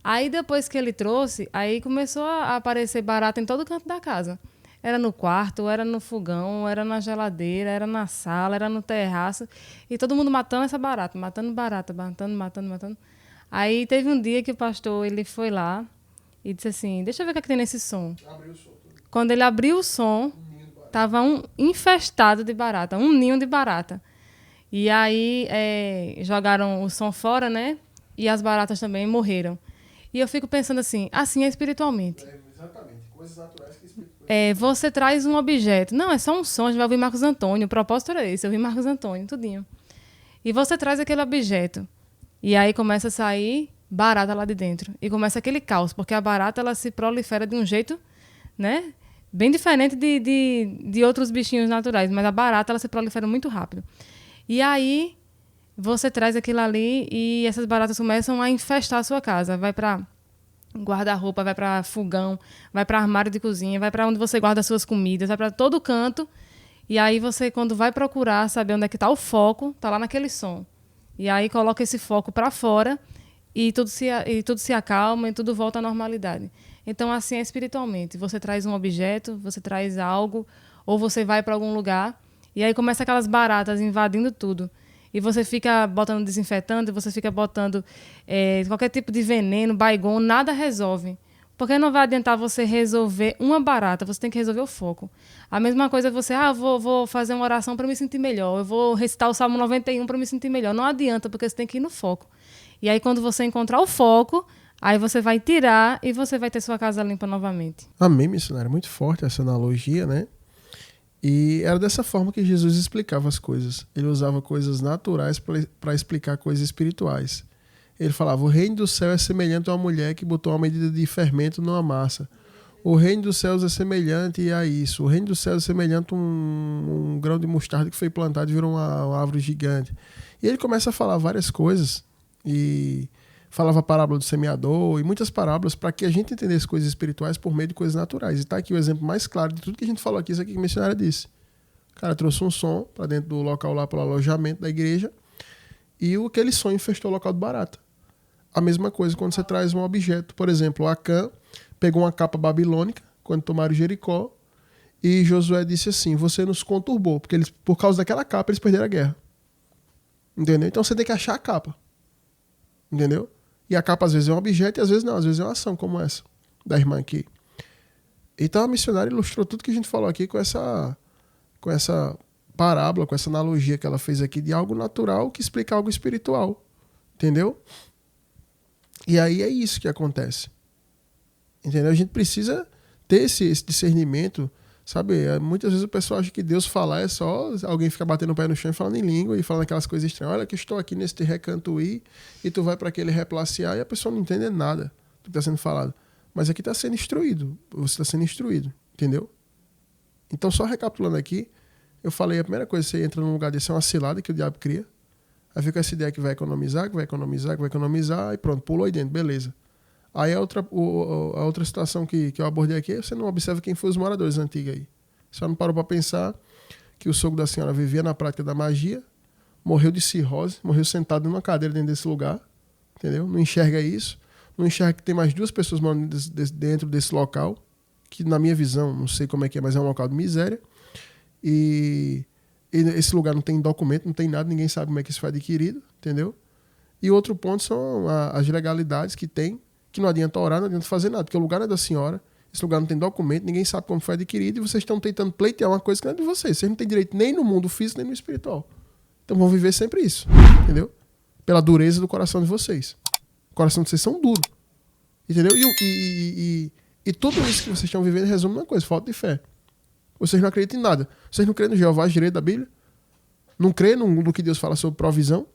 Aí depois que ele trouxe, aí começou a aparecer barata em todo canto da casa. Era no quarto, era no fogão, era na geladeira, era na sala, era no terraço. E todo mundo matando essa barata, matando. Aí teve um dia que o pastor ele foi lá e disse assim: deixa eu ver o que tem nesse som. Abriu o som. Quando ele abriu o som, estava infestado de barata, um ninho de barata. E aí jogaram o som fora, né? E as baratas também morreram. E eu fico pensando assim é espiritualmente. Exatamente, coisas naturais que espirituais. Você traz um objeto. Não, é só um som, a gente vai ouvir Marcos Antônio. O propósito era esse, ouvir Marcos Antônio, tudinho. E você traz aquele objeto. E aí começa a sair barata lá de dentro. E começa aquele caos, porque a barata ela se prolifera de um jeito, né? Bem diferente de outros bichinhos naturais. Mas a barata ela se prolifera muito rápido. E aí você traz aquilo ali e essas baratas começam a infestar a sua casa. Vai para guarda-roupa, vai para fogão, vai para armário de cozinha, vai para onde você guarda as suas comidas, vai para todo canto. E aí você, quando vai procurar saber onde é que está o foco, está lá naquele som. E aí coloca esse foco para fora e tudo se acalma e tudo volta à normalidade. Então, assim é espiritualmente. Você traz um objeto, você traz algo, ou você vai para algum lugar, e aí começa aquelas baratas invadindo tudo. E você fica botando desinfetante, você fica botando qualquer tipo de veneno, Baygon, nada resolve. Porque não vai adiantar você resolver uma barata, você tem que resolver o foco. A mesma coisa é você, vou fazer uma oração para me sentir melhor, eu vou recitar o Salmo 91 para me sentir melhor. Não adianta, porque você tem que ir no foco. E aí quando você encontrar o foco, aí você vai tirar e você vai ter sua casa limpa novamente. Amém, missionário. Muito forte essa analogia, né? E era dessa forma que Jesus explicava as coisas. Ele usava coisas naturais para explicar coisas espirituais. Ele falava: o reino do céu é semelhante a uma mulher que botou uma medida de fermento numa massa. O reino dos céus é semelhante a isso. O reino dos céus é semelhante a um grão de mostarda que foi plantado e virou uma árvore gigante. E ele começa a falar várias coisas. E falava a parábola do semeador e muitas parábolas para que a gente entendesse coisas espirituais por meio de coisas naturais. E está aqui o exemplo mais claro de tudo que a gente falou aqui, isso aqui que a missionária disse. O cara trouxe um som para dentro do local lá, para o alojamento da igreja, e aquele som infestou o local de barata. A mesma coisa quando você traz um objeto. Por exemplo, Acã pegou uma capa babilônica quando tomaram Jericó, e Josué disse assim: você nos conturbou, porque por causa daquela capa eles perderam a guerra. Entendeu? Então você tem que achar a capa. Entendeu? E a capa às vezes é um objeto e às vezes não, às vezes é uma ação como essa da irmã aqui. Então a missionária ilustrou tudo que a gente falou aqui com essa parábola, com essa analogia que ela fez aqui de algo natural que explica algo espiritual. Entendeu? E aí é isso que acontece. Entendeu? A gente precisa ter esse discernimento, sabe? Muitas vezes o pessoal acha que Deus falar é só alguém ficar batendo o pé no chão e falando em língua e falando aquelas coisas estranhas. Olha que estou aqui nesse recanto e tu vai para aquele replacear e a pessoa não entende nada do que está sendo falado. Mas aqui está sendo instruído. Você está sendo instruído. Entendeu? Então, só recapitulando aqui, eu falei, a primeira coisa, você entra num lugar desse, é uma cilada que o diabo cria. Aí fica essa ideia que vai economizar, e pronto, pulou aí dentro, beleza. Aí a outra situação que eu abordei aqui, você não observa quem foi os moradores antigos aí. Só não parou para pensar que o sogro da senhora vivia na prática da magia, morreu de cirrose, morreu sentado numa cadeira dentro desse lugar, entendeu? Não enxerga isso, não enxerga que tem mais 2 pessoas morando dentro desse local, que na minha visão, não sei como é que é, mas é um local de miséria. E esse lugar não tem documento, não tem nada, ninguém sabe como é que isso foi adquirido, entendeu? E outro ponto são as legalidades que tem, que não adianta orar, não adianta fazer nada, porque o lugar não é da senhora, Esse lugar não tem documento, ninguém sabe como foi adquirido e vocês estão tentando pleitear uma coisa que não é de vocês. Vocês não têm direito nem no mundo físico, nem no espiritual. Então vão viver sempre isso, entendeu? Pela dureza do coração de vocês. O coração de vocês são duro, entendeu? E tudo isso que vocês estão vivendo resume uma coisa, falta de fé. Vocês não acreditam em nada. Vocês não creem no Jeová Jireh da Bíblia? Não creem no que Deus fala sobre provisão?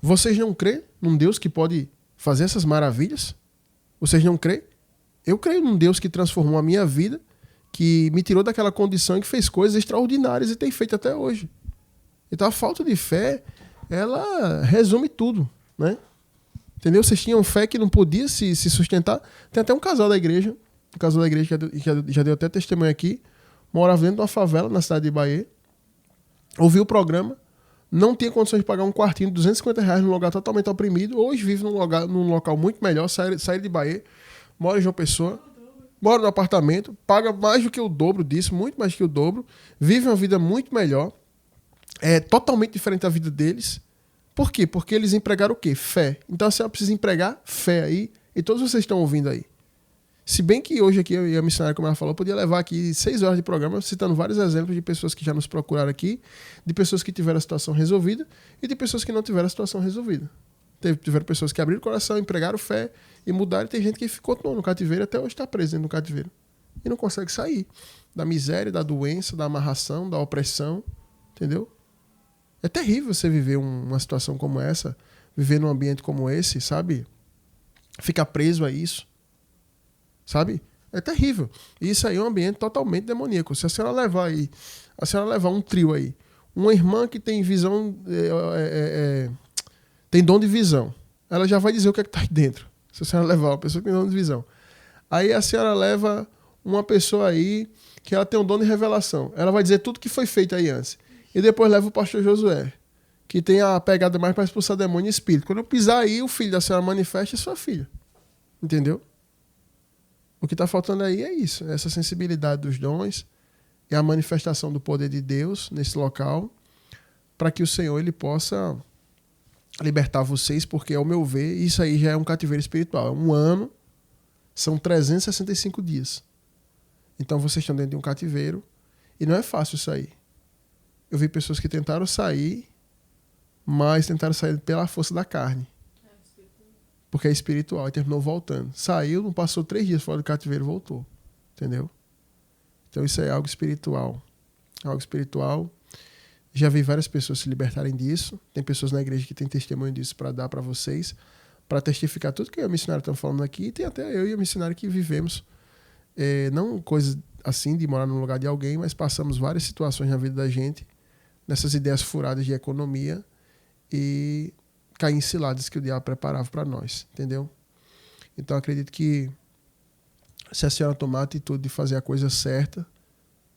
Vocês não creem num Deus que pode fazer essas maravilhas? Vocês não creem? Eu creio num Deus que transformou a minha vida, que me tirou daquela condição e que fez coisas extraordinárias e tem feito até hoje. Então a falta de fé, ela resume tudo, né? Entendeu? Vocês tinham fé que não podia se sustentar. Tem até um casal da igreja que já deu até testemunho aqui, morava dentro de uma favela na cidade de Bahia, ouviu o programa, não tinha condições de pagar um quartinho de R$250 num lugar totalmente oprimido, hoje vive num local muito melhor, saíram de Bahia, mora em João Pessoa, mora no apartamento, paga mais do que o dobro disso, muito mais do que o dobro, vive uma vida muito melhor, é totalmente diferente da vida deles. Por quê? Porque eles empregaram o quê? Fé. Então a senhora precisa empregar fé aí, e todos vocês estão ouvindo aí. Se bem que hoje aqui, eu e a missionária, como ela falou, podia levar aqui 6 horas de programa, citando vários exemplos de pessoas que já nos procuraram aqui, de pessoas que tiveram a situação resolvida e de pessoas que não tiveram a situação resolvida. Tiveram pessoas que abriram o coração, empregaram fé e mudaram, e tem gente que ficou no cativeiro até hoje está preso dentro do cativeiro. E não consegue sair da miséria, da doença, da amarração, da opressão, entendeu? É terrível você viver uma situação como essa, viver num ambiente como esse, sabe? Ficar preso a isso, sabe? É terrível. E isso aí é um ambiente totalmente demoníaco. Se a senhora levar um trio aí, uma irmã que tem visão, tem dom de visão, ela já vai dizer o que é que está aí dentro. Se a senhora levar uma pessoa que tem dom de visão. Aí a senhora leva uma pessoa aí que ela tem um dom de revelação. Ela vai dizer tudo que foi feito aí antes. E depois leva o pastor Josué, que tem a pegada mais para expulsar demônio e espírito. Quando eu pisar aí, o filho da senhora manifesta é sua filha. Entendeu? O que está faltando aí é isso. Essa sensibilidade dos dons e a manifestação do poder de Deus nesse local, para que o Senhor ele possa libertar vocês, porque, ao meu ver, isso aí já é um cativeiro espiritual. Um ano são 365 dias. Então vocês estão dentro de um cativeiro e não é fácil sair. Eu vi pessoas que tentaram sair, mas tentaram sair pela força da carne. Porque é espiritual e terminou voltando. Saiu, não passou 3 dias fora do cativeiro, voltou. Entendeu? Então isso é algo espiritual. Algo espiritual. Já vi várias pessoas se libertarem disso. Tem pessoas na igreja que têm testemunho disso para dar para vocês, para testificar tudo que eu e a missionária estão falando aqui. E tem até eu e a missionária que vivemos, não coisas assim de morar no lugar de alguém, mas passamos várias situações na vida da gente, nessas ideias furadas de economia, e cair em ciladas que o diabo preparava para nós, entendeu? Então acredito que se a senhora tomar a atitude de fazer a coisa certa,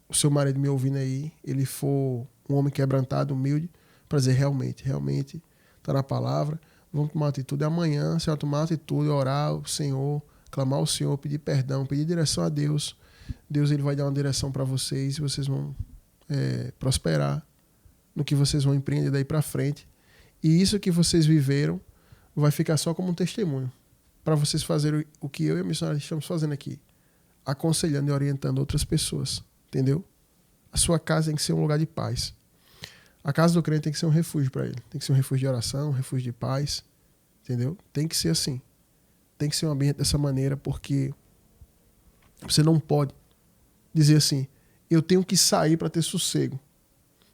o seu marido me ouvindo aí, ele for um homem quebrantado, humilde, para dizer realmente está na palavra, vamos tomar atitude. Amanhã, se ela tomar atitude, orar ao Senhor, clamar ao Senhor, pedir perdão, pedir direção a Deus, Deus ele vai dar uma direção para vocês e vocês vão prosperar no que vocês vão empreender daí para frente. E isso que vocês viveram vai ficar só como um testemunho para vocês fazerem o que eu e a missionária estamos fazendo aqui, aconselhando e orientando outras pessoas, entendeu? A sua casa tem que ser um lugar de paz. A casa do crente tem que ser um refúgio para ele. Tem que ser um refúgio de oração, um refúgio de paz, entendeu? Tem que ser assim. Tem que ser um ambiente dessa maneira, porque você não pode dizer assim, eu tenho que sair para ter sossego.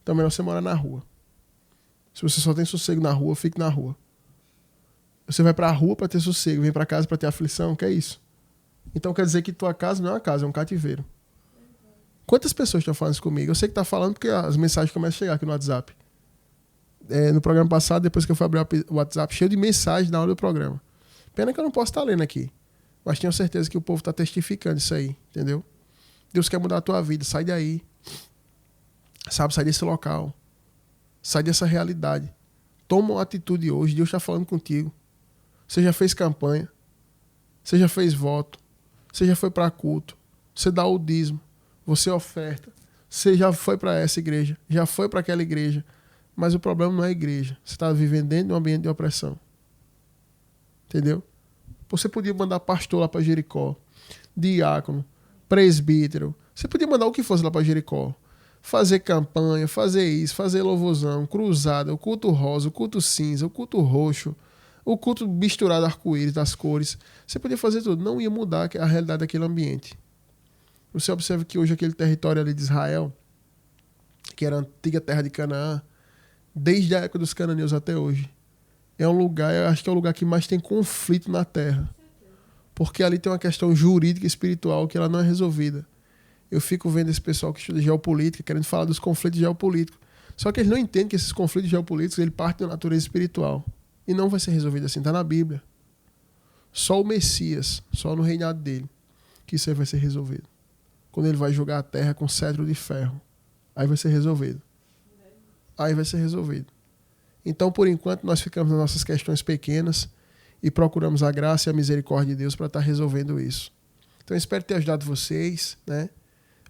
Então é melhor você morar na rua. Se você só tem sossego na rua, fique na rua. Você vai para a rua para ter sossego, vem para casa para ter aflição, que é isso? Então quer dizer que tua casa não é uma casa, é um cativeiro. Quantas pessoas estão falando isso comigo? Eu sei que está falando porque as mensagens começam a chegar aqui no WhatsApp. No programa passado, depois que eu fui abrir o WhatsApp, cheio de mensagens na hora do programa. Pena que eu não posso estar lendo aqui. Mas tenho certeza que o povo está testificando isso aí, entendeu? Deus quer mudar a tua vida, sai daí. Sabe, sai desse local. Sai dessa realidade. Toma uma atitude hoje, Deus está falando contigo. Você já fez campanha, você já fez voto, você já foi para culto, você dá o dízimo, você oferta, você já foi para essa igreja, já foi para aquela igreja, mas o problema não é a igreja. Você está vivendo dentro de um ambiente de opressão. Entendeu? Você podia mandar pastor lá para Jericó, diácono, presbítero. Você podia mandar o que fosse lá para Jericó. Fazer campanha, fazer isso, fazer louvorzão, cruzada, o culto rosa, o culto cinza, o culto roxo, o culto misturado arco-íris das cores. Você podia fazer tudo. Não ia mudar a realidade daquele ambiente. Você observa que hoje aquele território ali de Israel, que era a antiga terra de Canaã, desde a época dos cananeus até hoje, é um lugar, eu acho que é o lugar que mais tem conflito na terra. Porque ali tem uma questão jurídica e espiritual que ela não é resolvida. Eu fico vendo esse pessoal que estuda geopolítica querendo falar dos conflitos geopolíticos. Só que eles não entendem que esses conflitos geopolíticos ele partem da natureza espiritual. E não vai ser resolvido assim, está na Bíblia. Só o Messias, só no reinado dele, que isso aí vai ser resolvido. Quando ele vai jogar a terra com cetro de ferro. Aí vai ser resolvido. Aí vai ser resolvido. Então, por enquanto, nós ficamos nas nossas questões pequenas e procuramos a graça e a misericórdia de Deus para estar resolvendo isso. Então, eu espero ter ajudado vocês, né?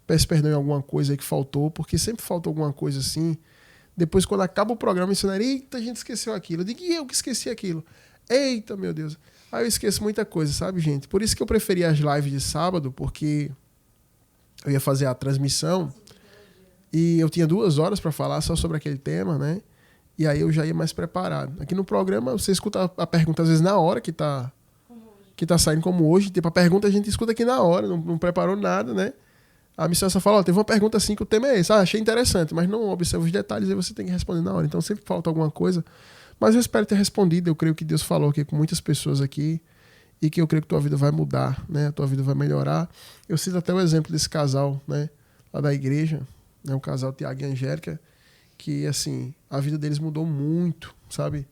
Peço perdão em alguma coisa aí que faltou, porque sempre falta alguma coisa assim. Depois, quando acaba o programa, ensinarem, eita, a gente esqueceu aquilo. Eu digo, e eu que esqueci aquilo? Eita, meu Deus. Aí eu esqueço muita coisa, sabe, gente? Por isso que eu preferi as lives de sábado, porque eu ia fazer a transmissão e eu tinha 2 horas para falar só sobre aquele tema, né? E aí eu já ia mais preparado. Aqui no programa, você escuta a pergunta às vezes na hora que tá saindo como hoje. Tipo, a pergunta a gente escuta aqui na hora, não preparou nada, né? A missão só fala, teve uma pergunta assim que o tema é esse. Achei interessante, mas não observa os detalhes e você tem que responder na hora. Então sempre falta alguma coisa. Mas eu espero ter respondido. Eu creio que Deus falou aqui com muitas pessoas aqui e que eu creio que tua vida vai mudar, né? A tua vida vai melhorar. Eu cito até o exemplo desse casal, né? Lá da igreja, né? O casal Tiago e Angélica, que, assim, a vida deles mudou muito, sabe?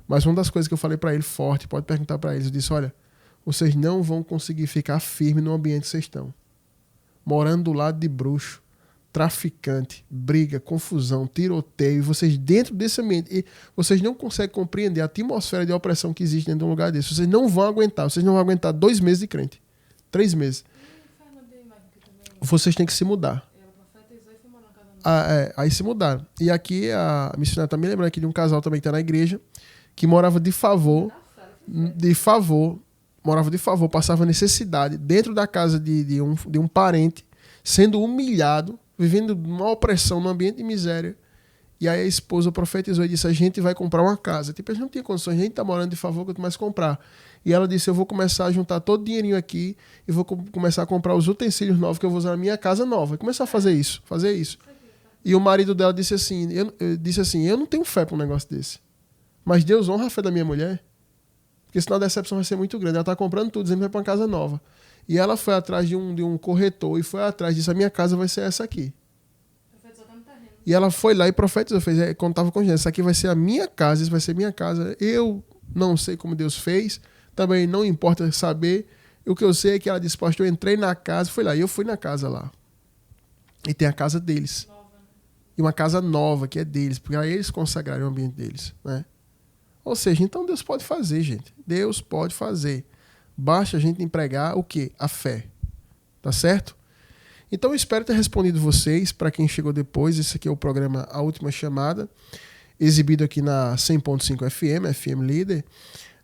Mas uma das coisas que eu falei para ele forte, pode perguntar para eles, eu disse, olha, vocês não vão conseguir ficar firme no ambiente que vocês estão. Morando do lado de bruxo, traficante, briga, confusão, tiroteio, e vocês dentro desse ambiente, e vocês não conseguem compreender a atmosfera de opressão que existe dentro de um lugar desse. Vocês não vão aguentar 2 meses de crente, 3 meses. Vocês têm que se mudar. Aí se mudaram. E aqui a missionária também lembrando aqui de um casal também que está na igreja, que morava de favor, passava necessidade dentro da casa de um parente, sendo humilhado, vivendo uma opressão num ambiente de miséria. E aí a esposa profetizou e disse, a gente vai comprar uma casa. Tipo, a gente não tinha condições, a gente está morando de favor, quanto mais comprar. E ela disse, eu vou começar a juntar todo o dinheirinho aqui e vou começar a comprar os utensílios novos que eu vou usar na minha casa nova. E começar a fazer isso. E o marido dela disse assim, eu não tenho fé para um negócio desse. Mas Deus honra a fé da minha mulher. Porque senão a decepção vai ser muito grande. Ela está comprando tudo, dizendo que vai para uma casa nova. E ela foi atrás de um corretor e foi atrás disso, a minha casa vai ser essa aqui. E ela foi lá e profetizou, quando estava com gente, essa aqui vai ser a minha casa, isso vai ser minha casa. Eu não sei como Deus fez, também não importa saber. O que eu sei é que ela disse, pastor, eu entrei na casa, fui lá, e eu fui na casa lá. E tem a casa deles. E uma casa nova, que é deles, porque aí eles consagrarem o ambiente deles, né? Ou seja, então Deus pode fazer, gente. Deus pode fazer. Basta a gente empregar o quê? A fé. Tá certo? Então eu espero ter respondido vocês. Para quem chegou depois, esse aqui é o programa A Última Chamada, exibido aqui na 100.5 FM Líder.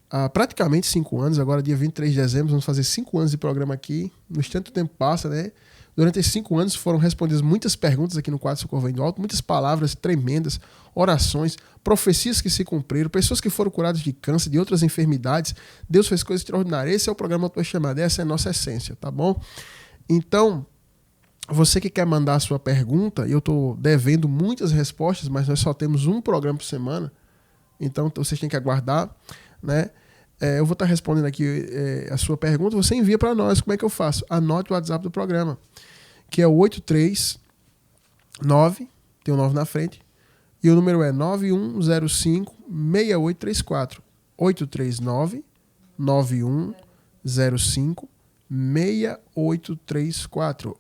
Há praticamente 5 anos, agora dia 23 de dezembro, vamos fazer 5 anos de programa aqui. No instante o tempo passa, né? Durante esses 5 anos foram respondidas muitas perguntas aqui no quadro Socorro Vem do Alto, muitas palavras tremendas, orações, profecias que se cumpriram, pessoas que foram curadas de câncer, de outras enfermidades. Deus fez coisas extraordinárias. Esse é o programa Tua Chamada, essa é a nossa essência, tá bom? Então, você que quer mandar a sua pergunta, eu estou devendo muitas respostas, mas nós só temos um programa por semana, então vocês têm que aguardar, né? Eu vou estar respondendo aqui a sua pergunta, você envia para nós. Como é que eu faço? Anote o WhatsApp do programa, que é o 839, tem um 9 na frente, e o número é 9105-6834. 839-9105-6834.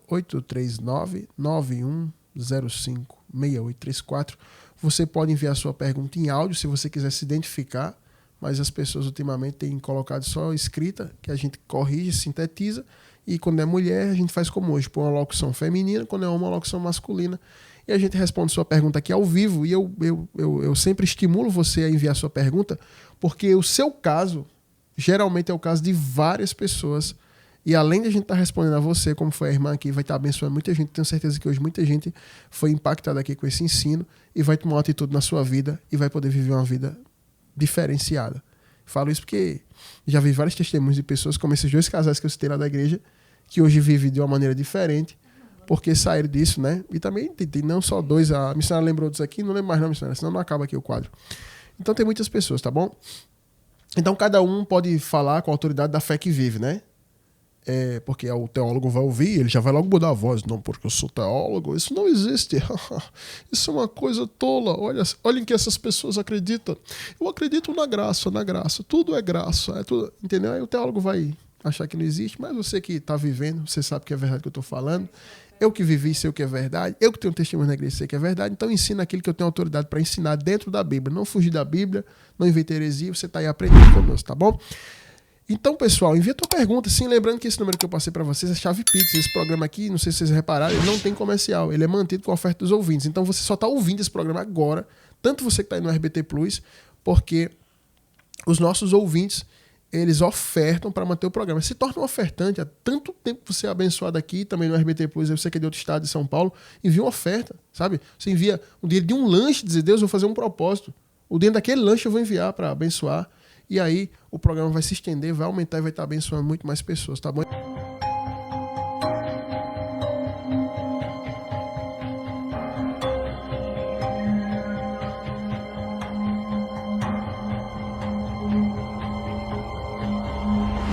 839-9105-6834. Você pode enviar sua pergunta em áudio, se você quiser se identificar, mas as pessoas ultimamente têm colocado só escrita, que a gente corrige, sintetiza, e quando é mulher, a gente faz como hoje, põe uma locução feminina, quando é homem, uma locução masculina, e a gente responde sua pergunta aqui ao vivo, e eu sempre estimulo você a enviar sua pergunta, porque o seu caso, geralmente é o caso de várias pessoas, E além de a gente estar respondendo a você, como foi a irmã aqui, vai estar abençoando muita gente. Tenho certeza que hoje muita gente foi impactada aqui com esse ensino e vai tomar uma atitude na sua vida e vai poder viver uma vida diferenciada. Falo isso porque já vi vários testemunhos de pessoas, como esses 2 casais que eu citei lá da igreja, que hoje vivem de uma maneira diferente, porque saíram disso, né? E também tem não só 2, a missionária lembrou disso aqui, não lembro mais não, missionária, senão não acaba aqui o quadro. Então tem muitas pessoas, tá bom? Então cada um pode falar com a autoridade da fé que vive, né? Porque o teólogo vai ouvir, ele já vai logo mudar a voz. Não, porque eu sou teólogo, isso não existe. Isso é uma coisa tola. Olhem que essas pessoas acreditam. Eu acredito na graça. Tudo é graça. Tudo, entendeu? Aí o teólogo vai achar que não existe, mas você que está vivendo, você sabe que é verdade que eu estou falando. Eu que vivi, sei o que é verdade. Eu que tenho testemunho na igreja, sei que é verdade. Então ensina aquilo que eu tenho autoridade para ensinar dentro da Bíblia. Não fugir da Bíblia, não inventa heresia. Você está aí aprendendo conosco, tá bom? Então, pessoal, envia tua pergunta. Sim, lembrando que esse número que eu passei para vocês é chave Pix. Esse programa aqui, não sei se vocês repararam, ele não tem comercial. Ele é mantido com a oferta dos ouvintes. Então, você só está ouvindo esse programa agora, tanto você que está aí no RBT Plus, porque os nossos ouvintes, eles ofertam para manter o programa. Se torna um ofertante. Há tanto tempo que você é abençoado aqui, também no RBT Plus, você que é de outro estado de São Paulo, envia uma oferta, sabe? Você envia um dinheiro de um lanche, dizer, Deus, eu vou fazer um propósito. O dinheiro daquele lanche eu vou enviar para abençoar. E aí o programa vai se estender, vai aumentar e vai estar abençoando muito mais pessoas, tá bom?